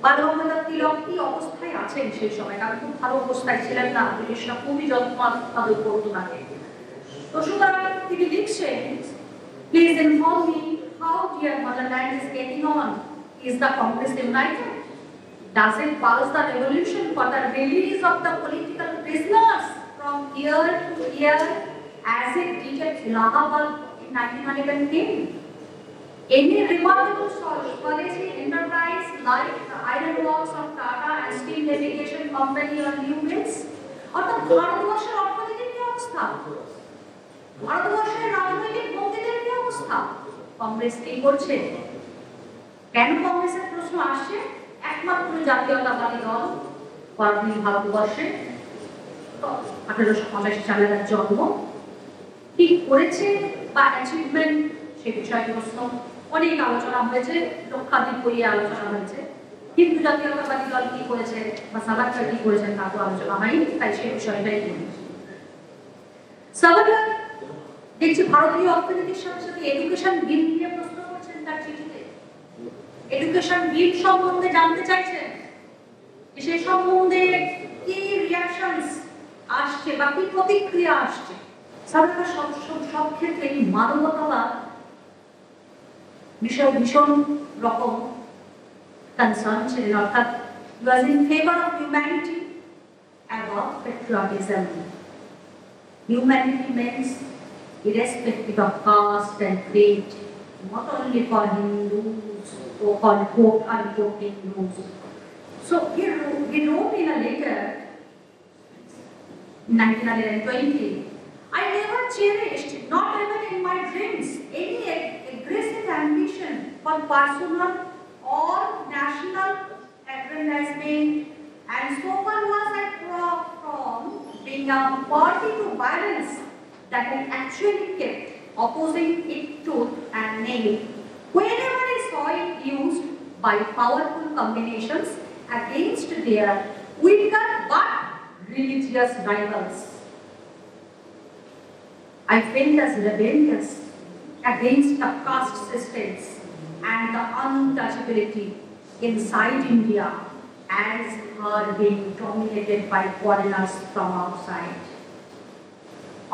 বাল গঙ্গাধর তিলক কি অবস্থায় আছেন সেই সময়, কারণ খুব ভালো অবস্থায় ছিলেন না, ব্রিটিশরা খুবই যত্ন তাদের করতো তাকে। তো সুতরাং তিনি লিখছেন, please inform me how dear motherland is getting on, is the Congress united, does it pass the revolution for the release of the political prisoners from year to year as it did at Allahabad in 1910? Any remarkable policy enterprise like the iron works of Tata and Steel Navigation Company on new mills? অর্থাৎ ভারতবর্ষের অর্থনৈতিক কি অবস্থা, ভারতবর্ষের রাজনৈতিক বন্দীদের কি অবস্থা, কংগ্রেস কি করছে? কেন কংগ্রেসের প্রশ্ন আসছে? একমাত্র জাতীয়তাবাদী দল পরাধীন ভারতবর্ষে 1885 সালে তার জন্ম, কি করেছে বা অ্যাচিভমেন্ট সে বিষয়ে প্রশ্ন অনেক আলোচনা হয়েছে, লক্ষাধিক বইয়ে আলোচনা হয়েছে। হিন্দু জাতীয়তাবাদী দল কি করেছে বা সাভারকার কি করেছেন তা তো আলোচনা হয়নি, তাই সেই বিষয়টাই বলি। সাভারকার দেখছি ভারতীয় অর্থনীতির সাথে সাথে এডুকেশন বিল নিয়ে প্রশ্ন করছেন তার চিঠিতে। এডুকেশন বিল সম্বন্ধে জানতে চাইছেন, সে সম্বন্ধে কি রিঅ্যাকশনস আসছে বা কি প্রতিক্রিয়া আসছে। সাভারকার সব ক্ষেত্রে এই মানবতাবাদ বিষয় ভীষণ রকম কনসার্ন ছিলেন, অর্থাৎ he was in favor of humanity above patriotism. Humanity means irrespective of caste and creed, not only for Hindus, so-called quote-unquote Hindus. So he wrote in a letter in 1920, I never cherished, not even in my dreams, any aggressive ambition for personal or national aggrandizement, and so far was I from being a party to violence that I actually kept opposing it tooth and nail whenever I saw it used by powerful combinations against their weaker but religious rivals. I felt as rebellious against the caste systems and the untouchability inside India as her being dominated by foreigners from outside.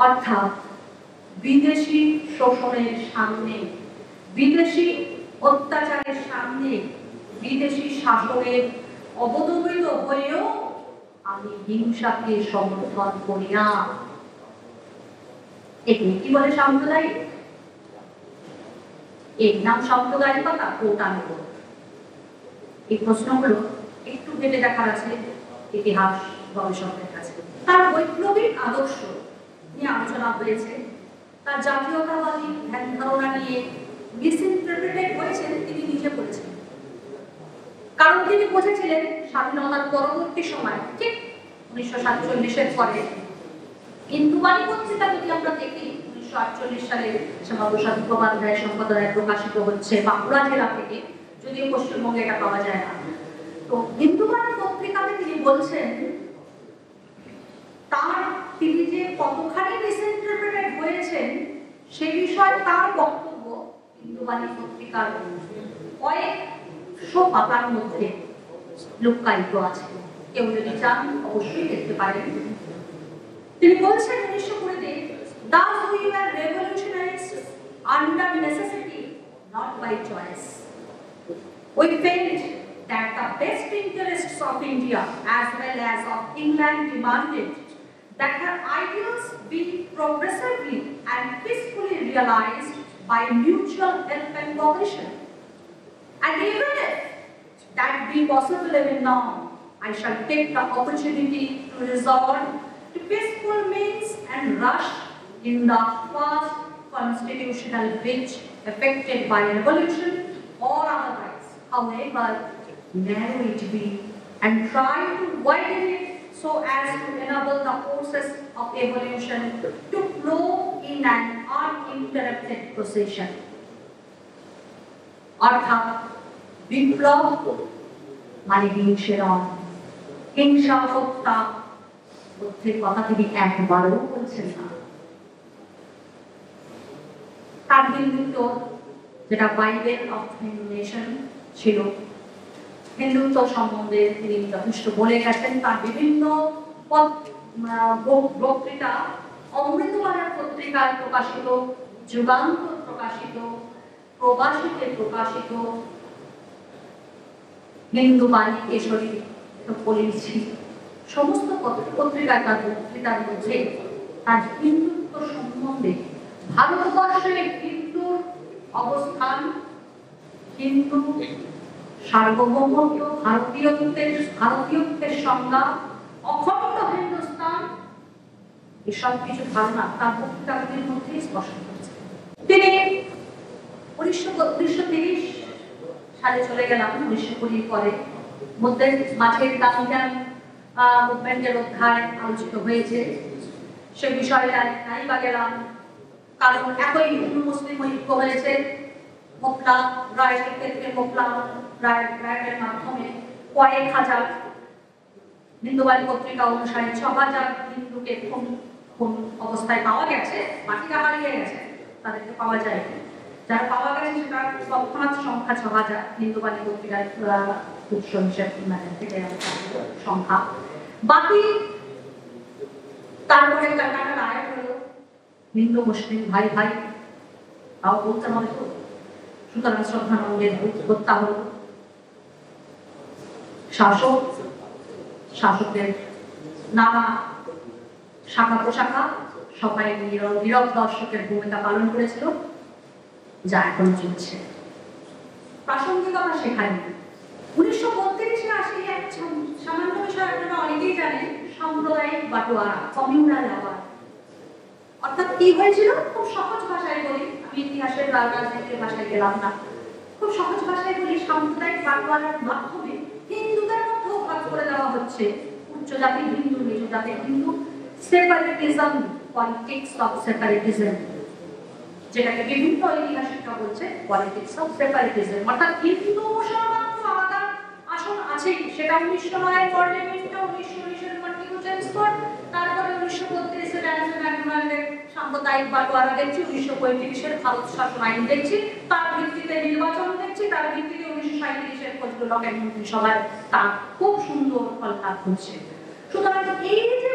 অর্থাৎ বিদেশি শোষণের সামনে, বিদেশি অত্যাচারের সামনে, বিদেশি শাসনের অবদমিত হয়েও আমি হিংসাকে সমর্থন করি না। একে কি বলে সাম্প্রদায়িক? এর নাম সাম্প্রদায়িকতা, কোটানুগত। এই প্রশ্নগুলো একটু ভেবে দেখার আছে ইতিহাস গবেষকদের কাছে। তার বৈপ্লবিক আদর্শ নিয়ে আলোচনা হয়েছে, তার জাতীয়তাবাদী ধ্যান ধারণা নিয়ে মিসইন্টারপ্রিটেড হয়েছেন, তিনি নিজে বলেছেন। কারণ তিনি বুঝেছিলেন স্বাধীনতার পরবর্তী সময়, ঠিক 1947-এর পরে হিন্দুবাণী পত্রিকা যদি আমরা দেখি 1948 সালে শ্যামাপ্রসাদ মুখোপাধ্যায় সম্পাদনায় প্রকাশিত হচ্ছে বাঁকুড়া জেলা থেকে, যদিও পশ্চিমবঙ্গে এটা পাওয়া যায় না। তো হিন্দুবাণী পত্রিকাতে তিনি বলছেন তিনি যে কতখানি মিসইন্টারপ্রিটেড হয়েছেন সে বিষয়ে তার বক্তব্য হিন্দুবাণী পত্রিকার কয়েকশো পাতার মধ্যে লুকায়িত আছে। কেউ যদি চান অবশ্যই দেখতে পারেন। তিনি বলছেন 1920-তে, thus we were revolutionists under necessity, not by choice. We felt that the best interests of India as well as of England demanded that her ideals be progressively and peacefully realized by mutual help and cooperation. And even if that be possible even now, I shall take the opportunity to resort to peaceful means and rush in the first constitutional breach affected by revolution or otherwise, however narrow it be, and try to widen it so as to enable the forces of evolution to flow in an uninterrupted procession. অর্থাৎ বিপ্লব মানে হিংসেরণ, হিংসা, হত্যা, বুদ্ধির কথা তিনি একবারও বলছেন না। তার হিন্দুত্ব, যেটা বাইবেল অফ হিন্দু নেশন ছিল, হিন্দুত্ব সম্বন্ধে তিনি যথেষ্ট বলে গেছেন। তার বিভিন্ন বক্তৃতা অমৃতবাজার পত্রিকায় প্রকাশিত, যুগান্তর প্রকাশিত, প্রবাসীতে প্রকাশিত, হিন্দুবাণী, কেশরী, পলিছি, সমস্ত পত্রিকায় তার বক্তৃতার মধ্যে তার হিন্দুত্ব সম্বন্ধে, ভারতবর্ষের হিন্দুর অবস্থান, হিন্দু সার্বভৌমত্ব, ভারতীয়ত্বের সংজ্ঞা, অখণ্ড হিন্দুস্তান, এসব কিছু ধারণা তার বক্তৃতাগুলির মধ্যে স্পষ্ট করেছে। তিনি 1930 সালে চলে গেলাম, 1920 পরে মধ্যে মাঝের গান্ধীয়ান মুভমেন্টের অধ্যায় আলোচিত হয়েছে, সে বিষয়ে নাই বা গেলাম, কারণ এতই হিন্দু মুসলিম ঐক্য হয়েছে। মোপলা রায়ের ক্ষেত্রে মোপলা রায়ের মাধ্যমে কয়েক হাজার, হিন্দুবাণী পত্রিকা অনুসারে 6,000 হিন্দুকে কোন অবস্থায় পাওয়া গেছে, বাকিরা হারিয়ে গেছে, তাদেরকে পাওয়া যায়নি। যারা পাওয়া গেছে সেটা তৎক্ষণাৎ সংখ্যা 6,000, হিন্দুবাণী পত্রিকার উৎস হিসেবে সংখ্যা। বাকি তারপরে কলকাতা রায় হলো হিন্দু মুসলিম ভাই ভাই, তাও বলতে হবে তো। সুতরাং শ্রদ্ধানন্দের হত্যা হল, শাসকদের নানা শাখা প্রশাখা সবাই নীরব দর্শকের ভূমিকা পালন করেছিল, যা এখন চলছে। প্রাসঙ্গিকতা শেখায়নি। 1932-এ আসি এক সামান্য বিষয় আপনারা অনেকেই জানেন, সাম্প্রদায়িক বাটোয়ারা, কমিউনাল আবার। অর্থাৎ কি হয়েছিল, খুব সহজ ভাষায় বলি, আমি ইতিহাসের রাজনীতির ভাষায় গেলাম না, খুব সহজ ভাষায় বলি, সাম্প্রদায়িক বাটোয়ারার মাধ্যমে হিন্দুদের মধ্যেও ভাগ করে দেওয়া হচ্ছে উচ্চ জাতির হিন্দু, নিচু জাতির হিন্দু, সেপারেটিজম, পলিটিক্স অফ সেপারেটিজম, যেটাকে বিভিন্ন ঐতিহাসিকরা বলছে পলিটিক্স অফ সেপারেটিজম। অর্থাৎ হিন্দু মুসলমান তো আলাদা আসন আছেই, সেটা 1909-এর পার্লামেন্টে, 1919-এর কনস্টিটিউশন কোড, তারপরে 1932-এর ম্যাকডোনাল্ডের সাম্প্রদায়িক বাটোয়ারা দেখছি, 1935-এর ভারত শাসন আইন দেখছি, তার ভিত্তিতে নির্বাচন দেখছি, তার ভিত্তিতে 1937-এর ফজলুল হকের মন্ত্রিসভায় তার খুব সুন্দর ফললাভ হচ্ছে। সুতরাং এই যে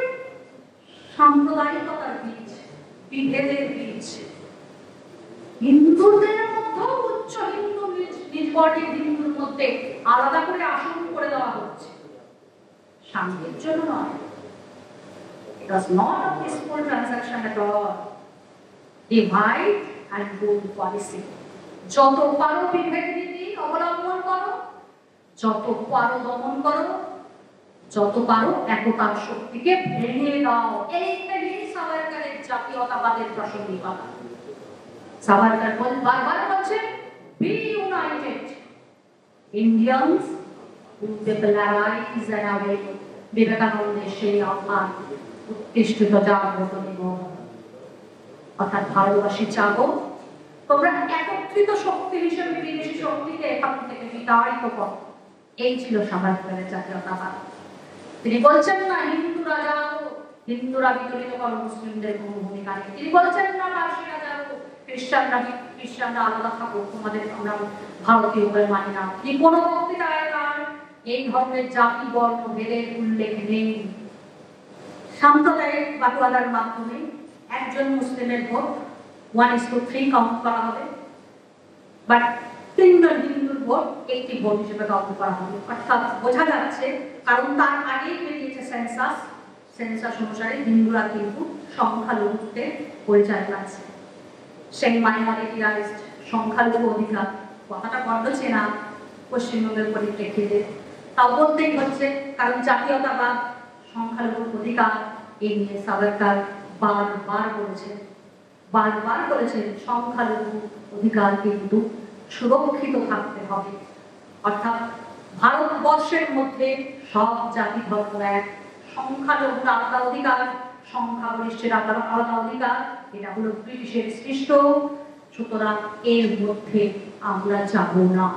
সাম্প্রদায়িকতার বীজ, বিভেদের বীজ। হিন্দুদের মধ্যে উচ্চ হিন্দু নির্ভরশীল হিন্দুর মধ্যে আলাদা করে আসন করে দেওয়া হচ্ছে, শান্তির জন্য নয়। It was not a peaceful transaction at all. Divide and rule policy. যত পারো বিভেদ নীতি অবলম্বন করো, যত পারো দমন করো, যত পারো একতার শক্তিকে ভেঙে দাও। এইখানেই সাভারকারের জাতীয়তাবাদের প্রাসঙ্গিকতা। সাভারকার বারবার বলছেন, be united. Indians will arise and awake. বিবেকানন্দের সেই আহ্বান, উৎকৃষ্ট জাগ্রত নিবন। অর্থাৎ ভারতবাসী জাগো, তোমরা একত্রিত শক্তি হিসেবে বিদেশি শক্তিকে এখান থেকে বিতাড়িত করো। এই ছিল সাভারকারের জাতীয়তাবাদ। তিনি বলছেন না হিন্দুরা যাও, হিন্দুরা বিতরিত করো মুসলিমদের কোনো ভূমিকা নেই। তিনি বলছেন না পার্সিরা যাও, খ্রিস্টানরা আলাদা থাকো, তোমাদের আমরা ভারতীয় বলে মানি না। তিনি কোনো বক্তৃতায় তার এই ধরনের জাতি বর্ণ ভেদের উল্লেখ নেই। সাম্প্রদায়িক বাটোয়ারার মাধ্যমে একজন মুসলিমের ভোট 1:3 কাউন্ট করা হবে, বাট তিনজন হিন্দুর ভোট একটি ভোট হিসেবে কাউন্ট করা হবে। অর্থাৎ বোঝা যাচ্ছে, কারণ তার আগেই বেরিয়েছে সেন্সাস অনুসারে হিন্দুরা কিন্তু সংখ্যালঘুতে পরিচয় পাচ্ছে। সেই মাইনরিটিরাইজড সংখ্যালঘু অধিকার কথাটা বড্ড চেনা পশ্চিমবঙ্গের পরিপ্রেক্ষিতে, তাও বলতেই হচ্ছে, কারণ জাতীয়তাবাদ সংখ্যালঘুর অধিকার এই নিয়ে সাভারকার বারবার বলেছেন সংখ্যালঘু অধিকার কিন্তু সুরক্ষিত থাকতে হবে। অর্থাৎ ভারতবর্ষের মধ্যে সব জাতি ধর্ম এক, সংখ্যালঘুর আলাদা অধিকার, সংখ্যাগরিষ্ঠের আলাদা অধিকার, এটা হলো ব্রিটিশের সৃষ্ট। সুতরাং এর মধ্যে আমরা যাব না।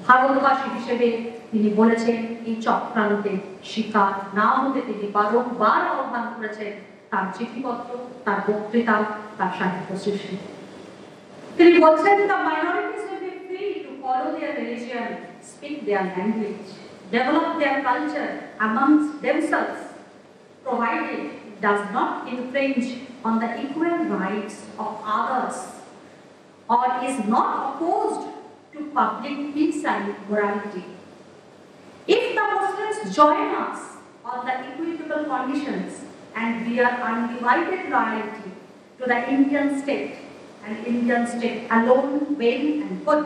ভারতবাসী হিসেবে তিনি বলেছেন এই চক্রান্তে শিকার না হতে তিনি বারংবার আহ্বান করেছেন তার চিঠিপত্র, তার বক্তৃতা, তার সাহিত্য সৃষ্টি। তিনি বলছেন, the minorities will be free to follow their religion, speak their language, develop their culture amongst themselves, provided it does not infringe on the equal rights of others or is not opposed to public peace and morality. If the Muslims join us on the equitable conditions and bear undivided loyalty to the Indian state, and Indian state alone well and good,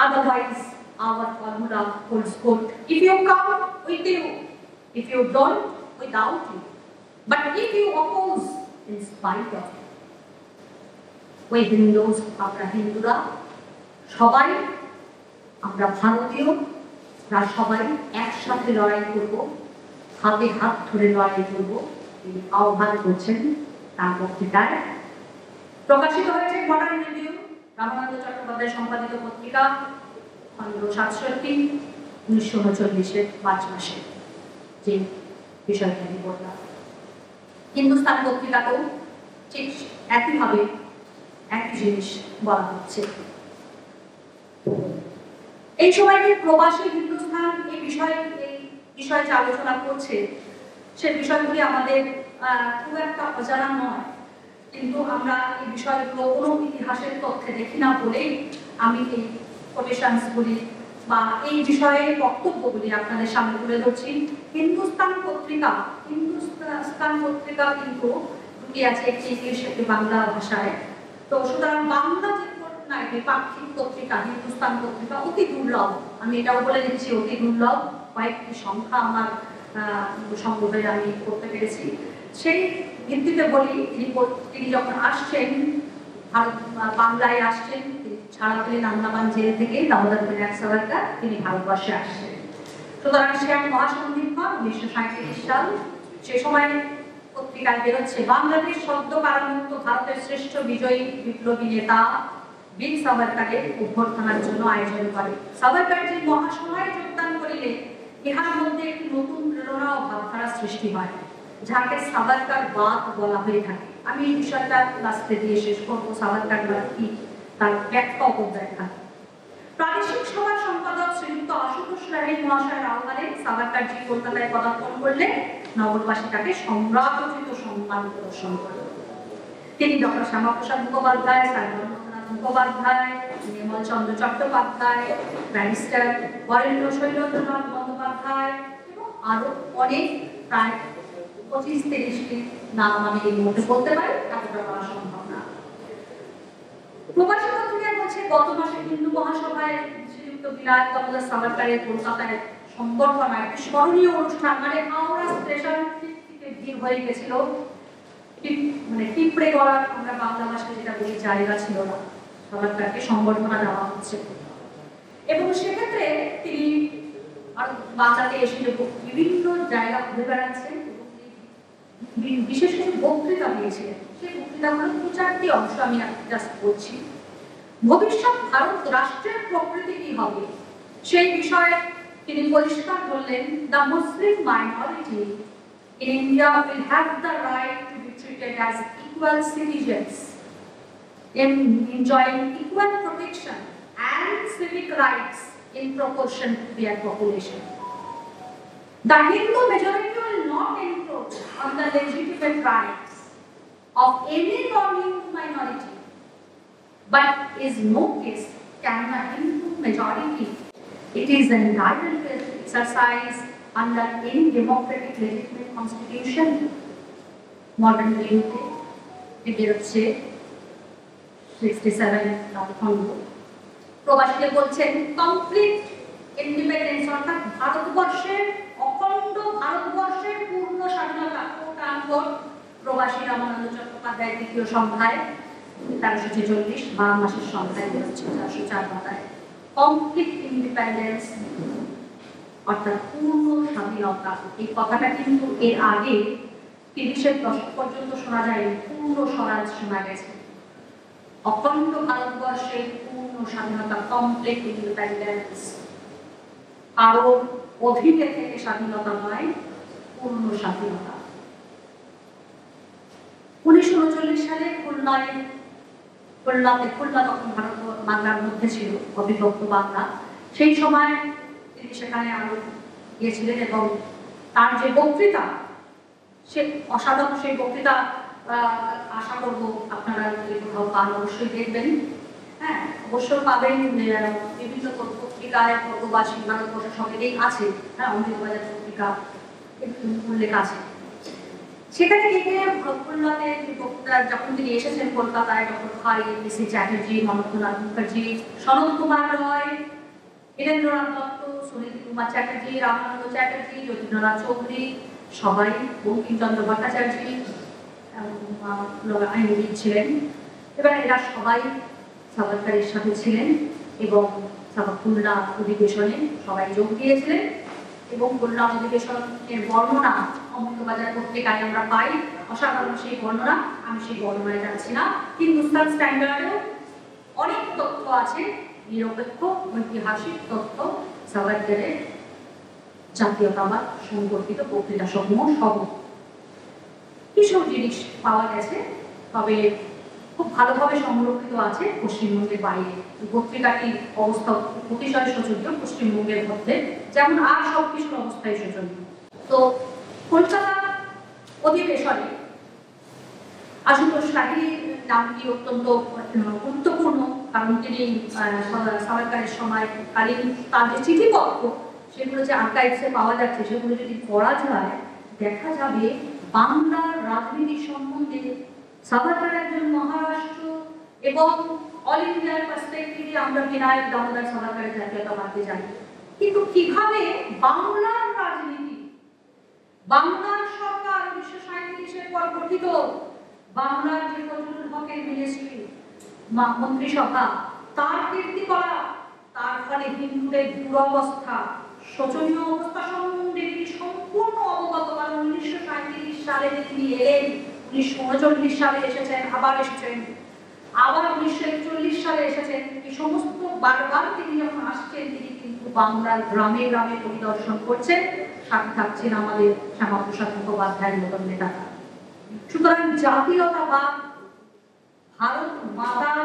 otherwise our formula holds good. If you come, with you. If you don't, without you. But if you oppose, in spite of you. We Hindus, আমরা হিন্দুরা সবাই, আমরা ভারতীয়, সবাই একসাথে লড়াই করব, হাতে হাত ধরে লড়াই করব, তিনি আহ্বান করছেন তার বক্তৃতায়। প্রকাশিত হয়েছে মডার্ন রিভিউ, রামানন্দ চট্টোপাধ্যায় সম্পাদিত পত্রিকা, খণ্ড 67, 1939 মার্চ মাসে। যে বিষয়টি আমি বললাম, হিন্দুস্তান পত্রিকাতেও ঠিক একইভাবে একই জিনিস বলা হচ্ছে। এই সময় যে প্রবাসী হিন্দুস্তান এই বিষয়ে যে আলোচনা করছে, সে বিষয়গুলি আমাদের খুব একটা অজানা নয়, কিন্তু আমরা এই বিষয়গুলো কোনো ইতিহাসের তথ্যে দেখি না বলেই আমি এই কোটেশনসগুলি বা এই বিষয়ে বক্তব্যগুলি আপনাদের সামনে তুলে ধরছি। হিন্দুস্তান পত্রিকা কিন্তু দুটি আছে, একটি ইংলিশ, একটি বাংলা ভাষায়। তো সুতরাং বাংলা যে পাক্ষিক পত্রিকা হিন্দুস্তান পত্রিকা অতি দুর্লভ, আমি এটাও বলে দিচ্ছি অতি দুর্লভ। কয়েকটি সংখ্যা আমার সংগ্রহে আমি করতে পেরেছি। সেই ভিত্তিতে বলি, তিনি যখন আসছেন বাংলায় আসছেন, ছাড়া পেলেন আন্দামান জেল থেকে, দামোদর বিনায়ক সাভারকার, তিনি ভারতবর্ষে আসছেন। সুতরাং সে এক মহাসন্ধিক্ষণ 1937 সাল। সে সময় পত্রিকায় বেরোচ্ছে, বাংলাদেশ সদ্য কারামুক্ত ভারতের শ্রেষ্ঠ বিজয়ী বিপ্লবী নেতা বীর সাভারকারের অভ্যর্থনার জন্য আয়োজন করে। সাভারকার যে মহাসভায় যোগদান করিলে ইহার মধ্যে একটি নতুন প্রেরণা ও ভাবধারা সৃষ্টি হয়, যাকে সাভারকার বাদ বলা হয়ে থাকে। আমি এই বিষয়টা লাস্টে দিয়ে শেষ করবো। সাভারকার বাদ কি, তার ব্যাখ্যা অপব্যাখ্যা থাকে। প্রাদেশিক সভার সম্পাদক শ্রীযুক্ত আশুতোষ রায় মহাশয়ের আহ্বানে সাভারকারজি কলকাতায় পদার্পণ করলে নগরবাসী তাকে সম্রাটোচিত সম্মান প্রদর্শন করে। তিনি ডক্টর শ্যামাপ্রসাদ মুখোপাধ্যায়, স্যার রবীন্দ্রনাথ মুখোপাধ্যায়, নির্মল চন্দ্র চট্টোপাধ্যায়, ব্যারিস্টার বরেণ্য শৈলেন্দ্রনাথ বন্দ্যোপাধ্যায় এবং আরো অনেক প্রায় 25-30টি নাম আমি এই মুহূর্তে বলতে পারি, এতটা বলা সম্ভব না। প্রবাসী পত্রিকায় বলছে গত মাসে হিন্দু মহাসভায় শ্রীযুক্ত বিনায়ক দামোদর সাভারকরের কলকাতায় সংবর্ধনা একটি স্মরণীয় অনুষ্ঠান, মানে হাওড়া স্টেশন থেকে ভিড় হয়ে গেছিল, মানে টিপড়ে গড়ার আমরা বাংলা ভাষায় যেটা বলি জায়গা ছিল না, সাভারকরকে সংবর্ধনা দেওয়া হচ্ছে। এবং সেক্ষেত্রে তিনি আর বাংলাতে এসে বিভিন্ন জায়গা ঘুরে বেড়াচ্ছেন, বিশেষ কিছু বক্তৃতা দিয়েছিলেন। সেই বক্তৃতাগুলো 2-4টি অংশ আমি জাস্ট বলছি। ভবিষ্যৎ ভারত রাষ্ট্রের প্রকৃতি কি হবে সেই বিষয়ে তিনি পরিষ্কার বললেন, the Muslim minority in India will have the right to be treated as equal citizens, enjoying equal protection and civic rights in proportion to their population. The Hindu majority will not encroach on the legitimate rights of any non-Hindu minority, but is no case can a Hindu majority. It is entitled to exercise under any democratic legitimate constitution. Modern India, বেরোচ্ছে 67 খণ্ড। প্রবাসীরা বলছেন complete independence, অর্থাৎ ভারতবর্ষের অখণ্ড ভারতবর্ষের পূর্ণ স্বাধীনতা। প্রবাসী রামানন্দ চট্টোপাধ্যায় দ্বিতীয় সংখ্যায় 1346 বাং মাসের সংখ্যায় বেরোচ্ছে 404 পাতায়। কমপ্লিট ইন্ডিপেন্ডেন্স অর্থাৎ পূর্ণ স্বাধীনতা, এই কথাটা কিন্তু এর আগে 30-এর দশক পর্যন্ত শোনা যায়, পূর্ণ স্বরাজ শোনা গেছে। অখণ্ড ভারতবর্ষের পূর্ণ স্বাধীনতা, কমপ্লিট ইন্ডিপেন্ডেন্স, আরো অধীনে থেকে স্বাধীনতা নয়, পূর্ণ স্বাধীনতা। 1939 সালে খুলনা তখন ভারত বাংলার মধ্যে ছিল, অবিভক্ত বাংলা। সেই সময় তিনি সেখানে আরো গিয়েছিলেন এবং তার যে বক্তৃতা, সে অসাধারণ। সেই বক্তৃতা আশা করব আপনারা কোথাও পান, অবশ্যই দেখবেন। হ্যাঁ, অবশ্যই পাবেন, বিভিন্ন পত্রিকায় পত্রবাসী ভারতবর্ষের সঙ্গেই আছে। হ্যাঁ, অমৃতবাজার পত্রিকা উল্লেখ আছে। সেখানে গিয়ে খুলনাতে বক্তৃতা যখন তিনি এসেছেন কলকাতায়, ডক্টর খাই, এসি চ্যাটার্জি, মনোজনাথ মুখার্জি, সনৎ কুমার রয়, বীরেন্দ্রনাথ দত্ত, সুনীল কুমার চ্যাটার্জি, রামানন্দ চ্যাটার্জি, যতীন্দ্রনাথ চৌধুরী, সবাই, বঙ্কিমচন্দ্র ভট্টাচার্য আইনবিদ ছিলেন। এবার এরা সবাই সাভারকরের সাথে ছিলেন এবং খুলনা অধিবেশনে সবাই যোগ দিয়েছিলেন। এবং খুলনা অধিবেশনের বর্ণনা অমৃতবাজার পত্রিকায় আমরা পাই, অসাধারণ সেই বর্ণনা। আমি সেই বর্ণনায় যাচ্ছি না। হিন্দুস্তান স্ট্যান্ডার্ডেও অনেক তথ্য আছে, নিরপেক্ষ ঐতিহাসিক তথ্য সাভারকরের জাতীয়তাবাদ সম্পর্কিত বক্তৃতা সমূহ সহ কিছু জিনিস পাওয়া গেছে, তবে খুব ভালোভাবে সংরক্ষিত আছে পশ্চিমবঙ্গের বাইরে। পত্রিকাটির অবস্থা অতিশয় শোচনীয় পশ্চিমবঙ্গের মধ্যে, যেমন আর সবকিছুর অবস্থায় শোচনীয়। তো কলকাতা অধিবেশনে আশুতোষ লাহিড়ীর নামটি অত্যন্ত গুরুত্বপূর্ণ, কারণ তিনি সাভারকরের সময়কালীন তার যে চিঠিপত্র, সেগুলো যে আর্কাইভসে পাওয়া যাচ্ছে, সেগুলো যদি পড়া যায় দেখা যাবে বাংলার রাজনীতি সম্বন্ধে সাভারকর একজন মহারাষ্ট্র এবং অল ইন্ডিয়ার পার্সপেক্টিভে আমরা বিনায়ক দামোদর সাভারকরের জাতীয়তাবাদকে জানি, কিন্তু কিভাবে বাংলার রাজনীতি, বাংলার সরকার 1937-এর পর গঠিত বাংলার যে ফজলুল হকের মিনিস্ট্রি মন্ত্রিসভা, তার কীর্তিকলাপ, তার ফলে হিন্দুদের দুরবস্থা, শোচনীয় অবস্থা সম্বন্ধে তিনি সম্পূর্ণ অবগত। কারণ 1937 সালে তিনি এলেন, 1939 সালে এসেছেন, আবার 1941 সালে এসেছেন। এই সমস্ত বারবার তিনি যখন আসছেন, তিনি কিন্তু বাংলার গ্রামে গ্রামে পরিদর্শন করছেন, সাথে থাকছেন আমাদের শ্যামাপ্রসাদ মুখোপাধ্যায়ের মতন নেতারা। সুতরাং জাতীয়তাবাদ, ভারত মাতার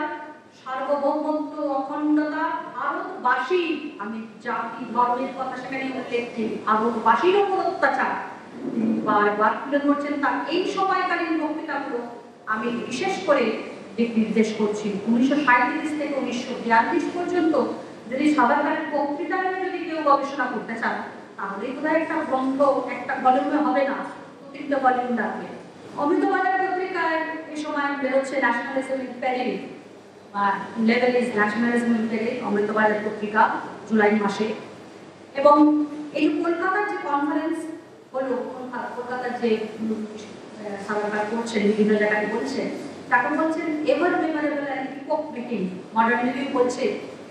সার্বভৌমত্ব, অখণ্ডতা, ভারতবাসী, আমি জাতি ধর্মের কথা সেখানে উল্লেখ নেই, ভারতবাসীর উপর অত্যাচার তিনি বারবার তুলে ধরছেন। তার এই সময়কালীন বক্তৃতাগুলো আমি বিশেষ করে দিক নির্দেশ করছি 1937 থেকে 1942 পর্যন্ত যদি সাভারকারের বক্তৃতা নিয়ে যদি কেউ গবেষণা করতে চান তাহলে বোধহয় একটা গ্রন্থ একটা ভলিউমে হবে না, 2-3টে ভলিউম লাগবে। অমৃতবাজার পত্রিকায় এই সময় বেরোচ্ছে ন্যাশনালিজম ইন পেরিল, লেভেল is nationalism in peril, Amrita Bazar Patrika জুলাই মাসে। এবং এই কলকাতার যে কনফারেন্স হলো, কলকাতার যে সাভারকার করছেন বিভিন্ন জায়গায় বলছেন, তাকে বলছেন ever memorable and epoch making, Modern Review বলছে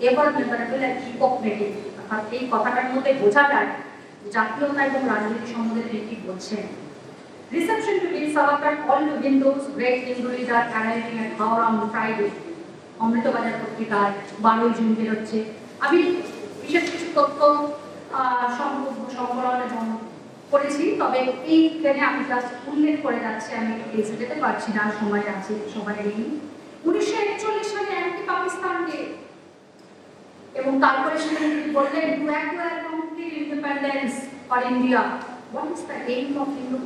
ever memorable and epoch making. অর্থাৎ এই কথাটার মধ্যে বোঝা যায় জাতীয়তা এবং রাজনীতি সম্বন্ধে তিনি কি বলছেন। Reception to Veer Savarkar, all the windows, great Hindu leader arriving at Howrah on Friday. Amritabazar পত্রিকায় 12 জুন বেরোচ্ছে। আমি বিশেষ কিছু তথ্য সংকলন এবং করেছি, তবে এইখানে আমি জাস্ট উল্লেখ করে যাচ্ছি, আমি এসে যেতে পারছি না, সময় আছে সবাই নেই। 1941 সালে অ্যান্টি পাকিস্তান ডে, এবং তারপরে সেখানে তিনি বললেন to acquire complete independence for India, what is the aim of Hindu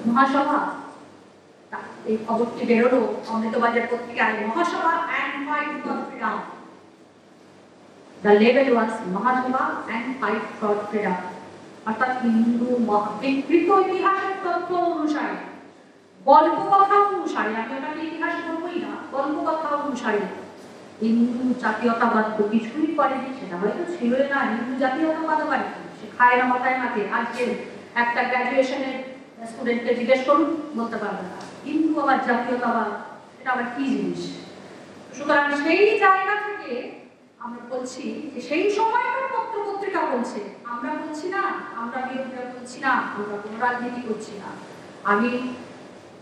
Mahasabha. এই খবরটি বেরোলো অমৃতবাজার পত্রিকায়, Mahasabha and fight for freedom. The লেভেল was Mahasabha and fight for freedom. অর্থাৎ হিন্দু বিকৃত ইতিহাসের তথ্য অনুসারে, গল্প কথা অনুসারে, আমি ওটাকে ইতিহাস বলবই না, গল্প কথা অনুসারে হিন্দু জাতীয়তাবাদ তো কিছুই করেনি, সেটা হয়তো ছিলই না। হিন্দু জাতীয়তাবাদ আবার সে খায় না মাথায় মাকে। আজকে একটা গ্র্যাজুয়েশনের স্টুডেন্টকে জিজ্ঞেস করুন, বলতে পারবে না। হিন্দু আবার জাতীয়তাবাদ এটা আবার কি জিনিস? সুতরাং সেই জায়গা থেকে আমরা বলছি যে সেই সময়কার পত্র পত্রিকা বলছে, আমরা বলছি না, আমরা বিরোধীরা বলছি না, আমরা কোনো রাজনীতি করছি না। আমি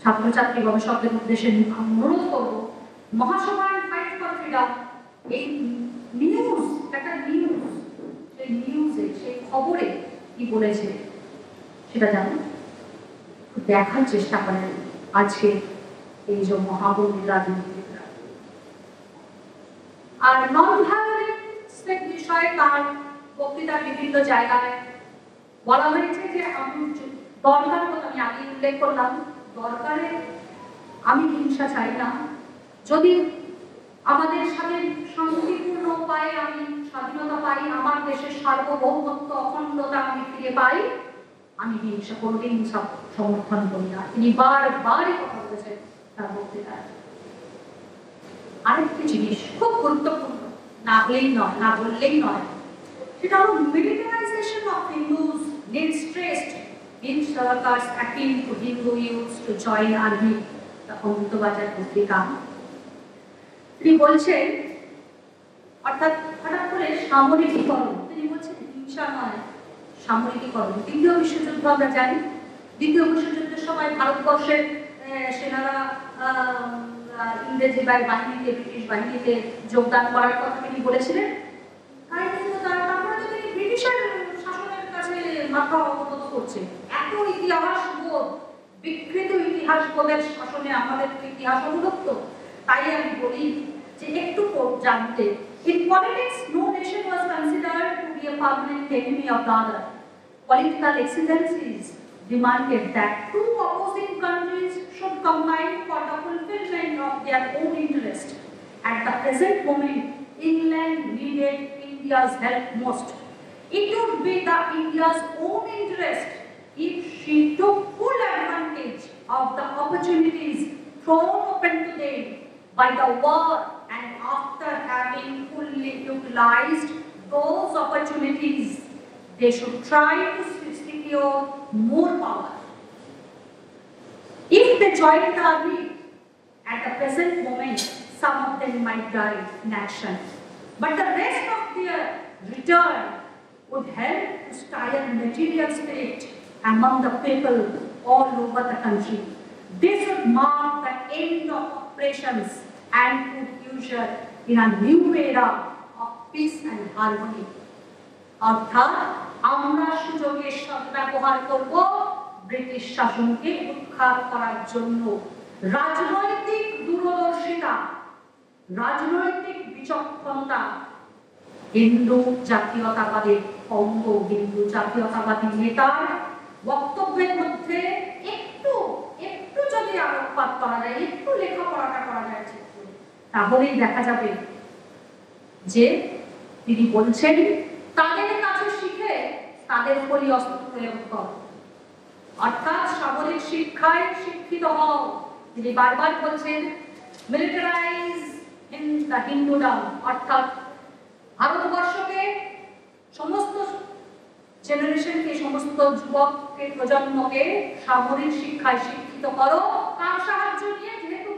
ছাত্রছাত্রী গবেষকদের উদ্দেশ্যে অনুরোধ করবো, মহাসভা ফাইট ফর ফ্রিডম এই নিউজ, একটা নিউজ, সেই নিউজে সেই খবরে কি বলেছে সেটা জানো, দেখার চেষ্টা করেন আজকে এই যে মহাবলী রাজনীতিবিদরা। আর নন ভায়োলেন্সের বিষয়ে তার বক্তৃতার বিভিন্ন জায়গায় বলা হয়েছে যে আমি দরকার, আমি আগে উল্লেখ করলাম, দরকারে আমি হিংসা চাই না, যদি আমাদের সাথে শান্তিপূর্ণ উপায়ে আমি স্বাধীনতা পাই, আমার দেশের সার্বভৌমত্ব অখণ্ডতা আমি ফিরে পাই, আমি হিংসা কোনোদিন সমর্থন করি না। তিনি বারবারই কথা বলেছেন তার বক্তৃতায়। আরেকটি জিনিস খুব গুরুত্বপূর্ণ, না হলেই নয়, না বললেই নয়, সেটা হলো militarization of Hindus needs stressed in Savarkar's appeal to Hindu youths to join army, the Amritabazar পত্রিকা। তিনি বলছেন, অর্থাৎ হঠাৎ করে সামরিকীকরণ, তিনি বলছেন হিংসা নয়, সামরিকীকরণ। দ্বিতীয় বিশ্বযুদ্ধ আমরা জানি, দ্বিতীয় বিশ্বযুদ্ধের সময় ভারতবর্ষের সেনারা ইংরেজি বাহিনীতে, ব্রিটিশ বাহিনীতে যোগদান করার কথা তিনি বলেছিলেন। তাই কিন্তু তারপরে তো তিনি ব্রিটিশের শাসনের কাছে মাথা অবনত করছে। এত ইতিহাস বোধ, বিকৃত ইতিহাস বোধের শাসনে আমাদের তো ইতিহাস অনুরক্ত। তাই আমি বলি যে একটু জানতে, in politics no nation was considered to be a permanent enemy of the other. Political exigencies demanded that two opposing countries should combine for the fulfillment of their own interest. At the present moment, England needed India's help most. It would be the India's own interest if she took full advantage of the opportunities thrown open to them by the war, and after having fully utilized those opportunities, they should try to secure more power. If they join the army, at the present moment, some of them might die in action, but the rest of their return would help to stir material spirit among the people all over the country. This would mark the end of oppressions and would usher in a new era of peace and harmony. অর্থাৎ আমরা সুযোগের সদ্ব্যবহার করব British শাসনকে উৎখাত করার জন্য। রাজনৈতিক দূরদর্শিতা, রাজনৈতিক বিচক্ষণতা হিন্দু জাতীয়তাবাদের অঙ্গ, হিন্দু জাতীয়তাবাদী নেতার বক্তব্যের মধ্যে একটু যদি আলোকপাত করা যায়, একটু তাহলেই দেখা যাবে যে তিনি বলছেন তাদের কাছে শিখে তাদের উপরই অস্ত্র প্রয়োগ কর, অর্থাৎ সামরিক শিক্ষায় শিক্ষিত হও। তিনি বারবার বলছেন মিলিটারাইজ ইন দ্য হিন্দুডম, অর্থাৎ ভারতবর্ষকে সমস্ত জেনারেশনকে, সমস্ত যুবককে, প্রজন্মকে সামরিক শিক্ষায় শিক্ষিত করো। তার সাহায্য নিয়ে, যেহেতু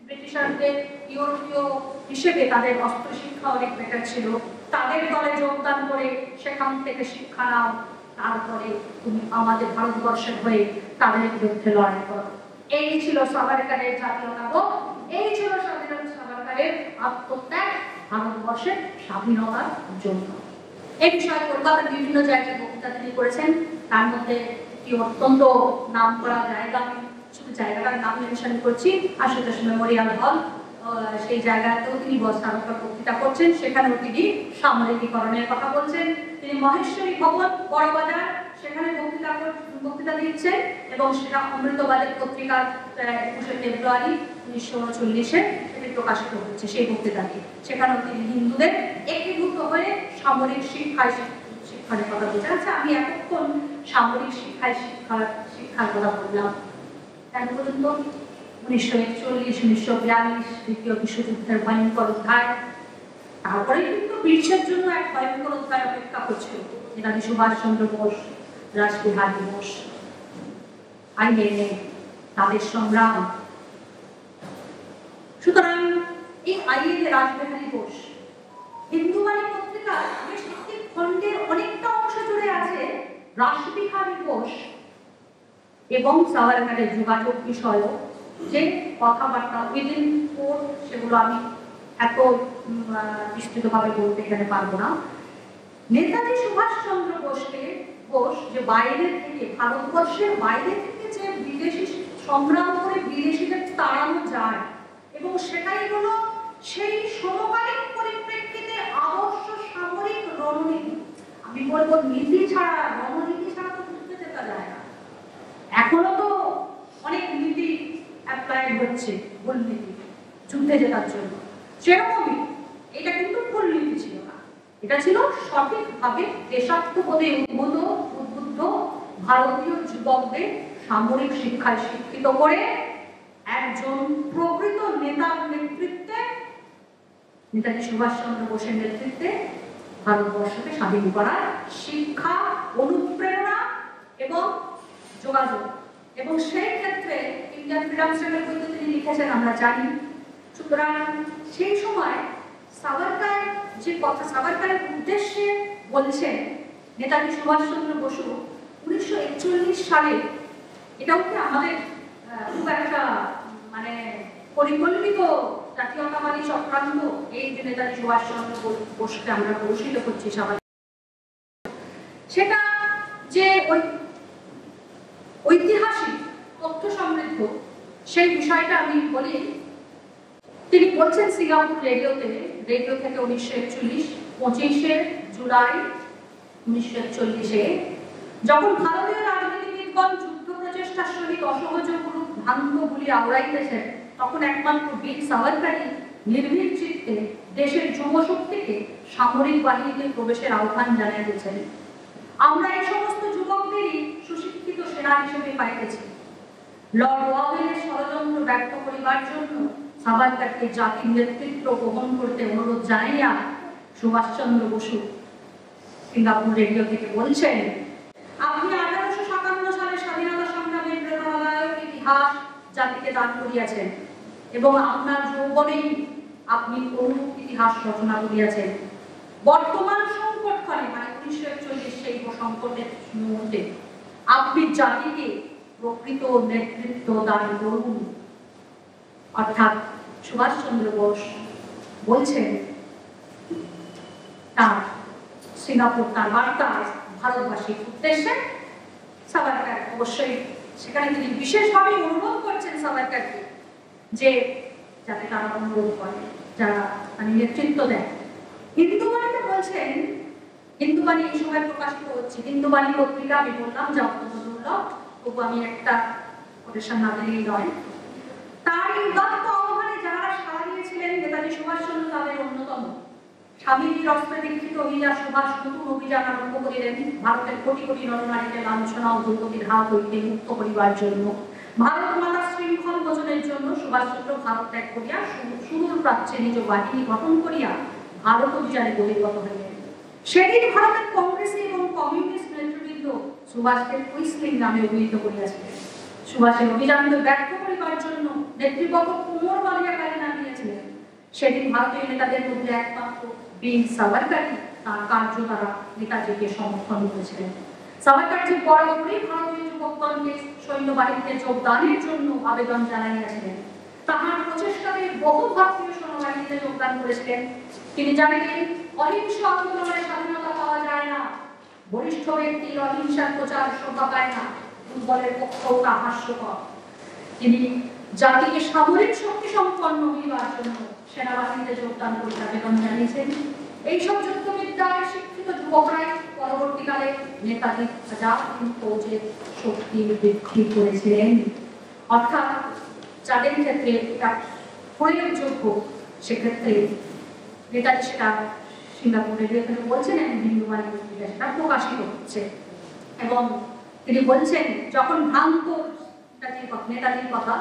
ব্রিটিশারদের ইউরোপীয় হিসেবে তাদের অস্ত্র শিক্ষা অনেক বেটার ছিল, তাদের দলে যোগদান করে সেখান থেকে শিক্ষা নাও, তারপরে তুমি আমাদের ভারতবর্ষের হয়ে তাদের বিরুদ্ধে লড়াই করো। এই ছিল সাভারকারের জাতীয়তাবোধ, এই ছিল স্বাধীনতা সাভারকারের আত্মত্যাগ ভারতবর্ষের স্বাধীনতার জন্য। এই বিষয়ে কলকাতার বিভিন্ন জায়গায় বক্তৃতা তিনি করেছেন। তার মধ্যে একটি অত্যন্ত নাম করা জায়গা, আমি শুধু জায়গাটার নাম মেনশন করছি, আশুতোষ মেমোরিয়াল হল, সেই জায়গাতেও তিনি বক্তৃতা করছেন। সেখানেও তিনি সামরিকীকরণের কথা বলছেন। তিনি মহেশ্বরী ভবন, বড়বাজার, সেখানে বক্তৃতা দিচ্ছেন এবং সেটা অমৃতবাজার পত্রিকার 21শে ফেব্রুয়ারি 1939-এ সেটি প্রকাশিত হচ্ছে সেই বক্তৃতাটি। সেখানেও তিনি হিন্দুদের একীভূত হয়ে সামরিক শিক্ষার কথা বলছেন। আচ্ছা, আমি এতক্ষণ সামরিক শিক্ষার কথা বললাম কেন বলুন তো? 1941, 1942 দ্বিতীয় বিশ্বযুদ্ধের ভয়ঙ্কর অধ্যায়, তারপরে কিন্তু বিশ্বের জন্য এক ভয়ঙ্কর অধ্যায় অপেক্ষা করছিল, নেতাজি সুভাষচন্দ্র বোস, রাসবিহারী বোস, আইএনএ, তাদের সংগ্রাম। সুতরাং এই আইএনএ, রাসবিহারী বোস, হিন্দুবাণী পত্রিকার বেশ একটি খণ্ডের অনেকটা অংশ জুড়ে আছে রাসবিহারী বোস এবং সাভারকারের যোগাযোগ বিষয়ক যে কথাবার্তা উইদিন কোর্ট, সেগুলো আমি এত বিস্তৃতভাবে বলতে এখানে পারবো না। নেতাজি সুভাষচন্দ্র বোস যে বাইরে থেকে, ভারতবর্ষের বাইরে থেকে যে বিদেশি সংগ্রাম করে বিদেশিদের তাড়ানো যায় এবং সেটাই হলো সেই সমকালীন পরিপ্রেক্ষিতে আদর্শ সামরিক রণনীতি। আমি বলবো নীতি ছাড়া, রণনীতি ছাড়া তো যুদ্ধে জেতা যায় না। এখনো তো অনেক নীতি অ্যাপ্লাই হচ্ছে, ভুল নীতি যুদ্ধে জেতার জন্য। সেরকমই এটা কিন্তু ভুল নীতি ছিল না, এটা ছিল সঠিকভাবে দেশাত্মবোধে উদ্বুদ্ধ ভারতীয় যুবকদের সামরিক শিক্ষায় শিক্ষিত করে একজন প্রকৃত নেতার নেতৃত্বে, নেতাজি সুভাষচন্দ্র বোসের নেতৃত্বে ভারতবর্ষকে স্বাধীন করার শিক্ষা, অনুপ্রেরণা এবং যোগাযোগ। এবং সেই ক্ষেত্রে ইন্ডিয়ান ফ্রিডম স্ট্রাগল বইতে তিনি লিখেছেন আমরা জানি। সুতরাং সেই সময় সাভারকার যে কথা সাভারকারের উদ্দেশ্যে বলছেন নেতাজি সুভাষচন্দ্র বসু 1941 সালে, এটাও কি আমাদের খুব একটা মানে পরিকল্পিত জাতীয়তাবাদী চক্রান্ত, এই যে নেতাজি সুভাষচন্দ্র বসুকে আমরা প্রদর্শিত করছি সবাই, সেটা যে ঐতিহাসিক তথ্য সমৃদ্ধ সেই বিষয়টা আমি বলি। তিনি বলছেন সিঙ্গাপুর রেডিও থেকে 1941 25শে জুলাই 1941-এ যখন ভারতীয় রাজনীতিবিদগণ যুদ্ধ প্রচেষ্টার সহিত অসহযোগ রূপ ভ্রান্ত গুলি আওড়াইতেছেন, তখন একমাত্র বীর সাভারকারই নির্ভীক চিত্তে দেশের যুবশক্তিকে সামরিক বাহিনীতে প্রবেশের আহ্বান জানাইতেছেন। আমরা এই সমস্ত যুবকদেরই সুশিক্ষিত সেনা হিসেবে পাইতেছি। লর্ড ওয়াওয়েলের ষড়যন্ত্র ব্যক্ত করিবার জন্য সাভারকারকে জাতির নেতৃত্ব গ্রহণ করতে অনুরোধ জানাইয়া সুভাষচন্দ্র বসু সিঙ্গাপুর রেডিও থেকে বলছেন, আপনি 1857 সালে স্বাধীনতা সংগ্রামের প্রেরণাদায়ক ইতিহাস জাতিকে দান করিয়াছেন এবং আপনার যৌবনেই আপনি অনুরূপ ইতিহাস রচনা করিয়াছেন। বর্তমান সংকটকালে, মানে 1941 সেই সংকটের মুহূর্তে আপনি জাতিকে প্রকৃত নেতৃত্ব দান করুন। অর্থাৎ সুভাষচন্দ্র বোস বলছেন তার সিঙ্গাপুর তার বার্তা ভারতবাসীর উদ্দেশ্যে। সাভারকার অবশ্যই সেখানে তিনি বিশেষভাবে অনুরোধ করছেন সাভারকারকে যে যাতে তারা অনুরোধ করে, যারা মানে নেতৃত্ব দেয়। হিন্দুবাণীতে বলছেন, হিন্দুবাণী এই সময় প্রকাশিত হচ্ছে, হিন্দুবাণী পত্রিকা আমি বললাম যা অত্যন্ত, তবু আমি একটা কোটেশন না দিলেই নয়। তার এই উদাত্ত আহ্বানে যারা সাড়া দিয়েছিলেন নেতাজি সুভাষচন্দ্র তাদের অন্যতম। স্বামীজির অস্ত্রে দীক্ষিত হইয়া সুভাষ নতুন অভিযান আরম্ভ করিলেন ভারতের কোটি কোটি নরনারীকে লাঞ্ছনা ও দুর্গতির হাত হইতে মুক্ত করিবার জন্য। ভারত মাতার শৃঙ্খল মোচনের জন্য সুভাষচন্দ্র ভারত ত্যাগ করিয়া সুদূর প্রাচ্যে নিজ বাহিনী গঠন করিয়া ভারত অভিযানে বহির্গত হইলেন। সেদিন ভারতের কংগ্রেসী এবং কমিউনিস্ট নেতৃবৃন্দ সুভাষকে কুইসলিং নামে অভিহিত করিয়াছিলেন। সুভাষের অভিযানকে ব্যর্থ করিবার জন্য নেতৃপক্ষ কোমর বাঁধিয়া কাজে নামিয়েছিলেন। সেদিন ভারতীয় নেতাদের মধ্যে একমাত্র বীর সাভারকারই তার কার্য দ্বারা নেতাজিকে সমর্থন করেছিলেন। সাভারকারজি বরাবরই ভারতীয় যুবকগণকে সৈন্যবাহিনীতে যোগদানের জন্য আবেদন জানাইয়াছিলেন। তাহার প্রচেষ্টাতে বহু ভারতীয় সৈন্যবাহিনীতে যোগদান করেছিলেন। তিনি জানিতেন অহিংস আন্দোলনের স্বাধীনতা পাওয়া যায় না, বরিষ্ঠ ব্যক্তির অহিংসার প্রচার শোভা পায় না, দুর্বলের পক্ষেও তা হাস্যকর। তিনি জাতিকে সামরিক শক্তি সম্পন্ন হইবার জন্য সেনাবাহিনীতে যোগদান করিতে আবেদন জানিয়েছেন। এইসব যুদ্ধবিদ্যায় শিক্ষিত যুবকরাই পরবর্তীকালে নেতাজির হাজার ফৌজের শক্তি বৃদ্ধি করেছিলেন। অর্থাৎ যাদের ক্ষেত্রে এটা প্রয়োগযোগ্য সেক্ষেত্রে নেতাজি সেটা সিঙ্গাপুরে যেখানে বলছেন হিন্দু বাণী পত্রিকা সেটা প্রকাশিত হচ্ছে। এবং তিনি বলছেন যখন ভ্রান্ত নেতাজির কথা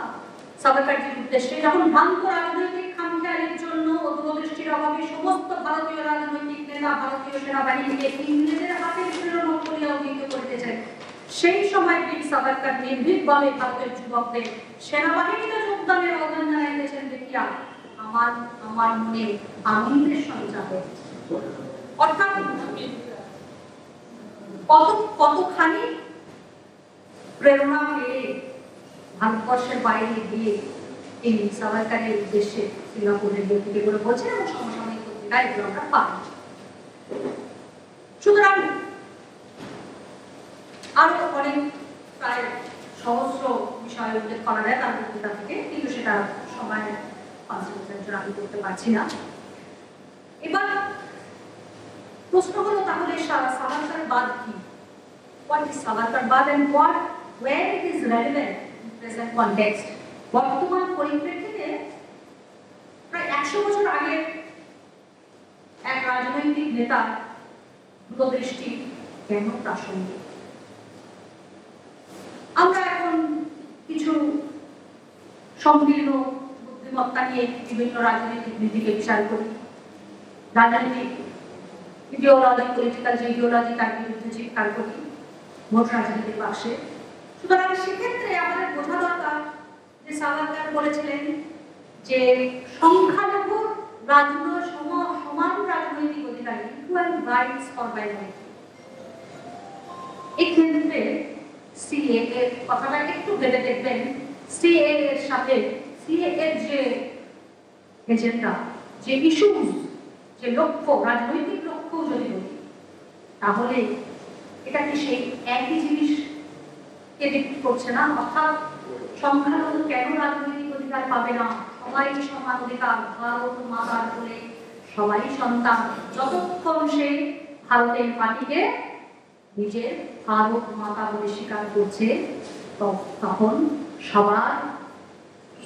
সাভারকারজির উদ্দেশ্যে, যখন ভ্রান্ত রাজনৈতিক খামখেয়ালির জন্য ও দূরদৃষ্টির অভাবে সমস্ত ভারতীয় রাজনৈতিক নেতা ভারতীয় সেনাবাহিনীকে ইংরেজদের হাতে প্রেরণ করিয়া অভিহিত করিতেছেন, সেই সময় বীর সাভারকার নির্ভীকভাবে ভারতের যুবকদের সেনাবাহিনীতে যোগদানের আহ্বান জানাইতেছেন দেখিয়া আমার মনে আনন্দের সঞ্চার হয়েছে। অর্থাৎ কতখানি প্রেরণা পেয়ে ভারতবর্ষের বাইরে গিয়ে এই সাভারকারের উদ্দেশ্যে সিঙ্গাপুরের ব্যক্তিকে বলে বলছেন এবং সমসাময়িক পত্রিকায় এগুলো আমরা পাই। সুতরাং আরো অনেক প্রায় সহস্র বিষয় উল্লেখ করা যায় তার পত্রিকা থেকে, কিন্তু সেটা সময় আমি করতে পারছি না। এবার প্রশ্ন হলো তাহলে সাভারকার বাদ কি? What is সাভারকার বাদ and where it is relevant in present context? বর্তমান পরিপ্রেক্ষিতে প্রায় 100 বছর আগে এক রাজনৈতিক নেতা দূরদৃষ্টি কেন প্রাসঙ্গিক? আমরা এখন কিছু সংকীর্ণ বুদ্ধিমত্তা নিয়ে বিভিন্ন রাজনৈতিক নীতিকে বিচার করি। রাজনৈতিক ইডিওলজি, পলিটিক্যাল যে ইডিওলজি তার বিরুদ্ধে চিৎকার করি ভোট রাজনীতির পাশে। সুতরাং সেক্ষেত্রে আমাদের বোঝা দরকার যে সাভারকার বলেছিলেন যে সংখ্যালঘু সমান রাজনৈতিক অধিকার, ইকুয়াল রাইটস ফর মাইনরিটি। এই ক্ষেত্রে সিএ এর কথাটা একটু ভেবে দেখবেন। সিএ এর সাথে সিএ এর যে এজেন্ডা, যে ইস্যুস, যে লক্ষ্য, রাজনৈতিক লক্ষ্য যদি বলি, তাহলে এটা কি সেই একই জিনিসকে ডিপিক্ট করছে না? অর্থাৎ সংখ্যালঘু কেন রাজনৈতিক অধিকার পাবে না? সবাই সমান অধিকার, ভারত মাতার বলে সবাই সন্তান। যতক্ষণ সে ভারতের মাটিকে নিজের ভারত মাতা বলে স্বীকার করছে, তখন সবার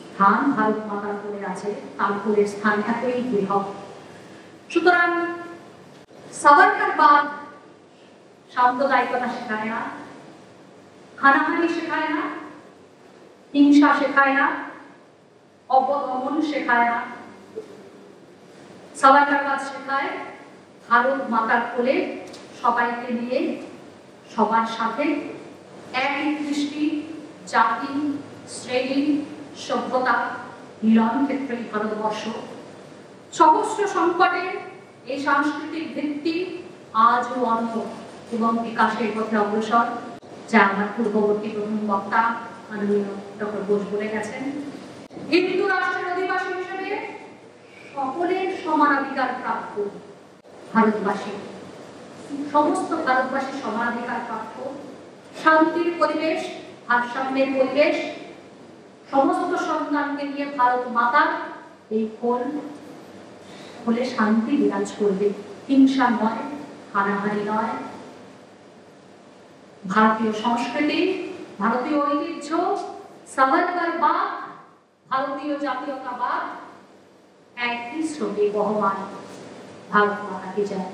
স্থান ভারত মাতার কোলে আছে, তার কোলের স্থান এতই বৃহৎ। সুতরাং সাভারকার বাদ সাম্প্রদায়িকতা শেখায় না, হানাহানি শেখায় না, হিংসা শেখায় না, অপদমন শেখায় না। সাভারকার বাদ শেখায় ভারত মাতার কোলে সবাইকে নিয়ে সবার সাথে একই দৃষ্টি, জাতি, শ্রেণী, সভ্যতা মিলন ক্ষেত্রেই ভারতবর্ষ। সহস্র সংকটে এই সাংস্কৃতিক ভিত্তি আজও অনন্য এবং বিকাশের পথে অগ্রসর, যা আমার পূর্ববর্তী প্রথম বক্তা মাননীয় ডক্টর বোস বলে গেছেন। হিন্দু রাষ্ট্রের অধিবাসী হিসেবে সকলের সমানাধিকার প্রাপ্য ভারতবাসী, সমস্ত ভারতবাসী সমানাধিকার প্রাপ্য। শান্তির পরিবেশ, ভারসাম্যের পরিবেশ, সমস্ত সন্তানকে নিয়ে ভারত মাতার এই কোলে শান্তি বিরাজ করবে, হিংসা নয়, হানাহানি নয়। ভারতীয় সংস্কৃতি, ভারতীয় ঐতিহ্য, সাভারকার বাদ, ভারতীয় জাতীয়তাবাদ একই স্রোতে বহমান ভারত মাতাকে যায়।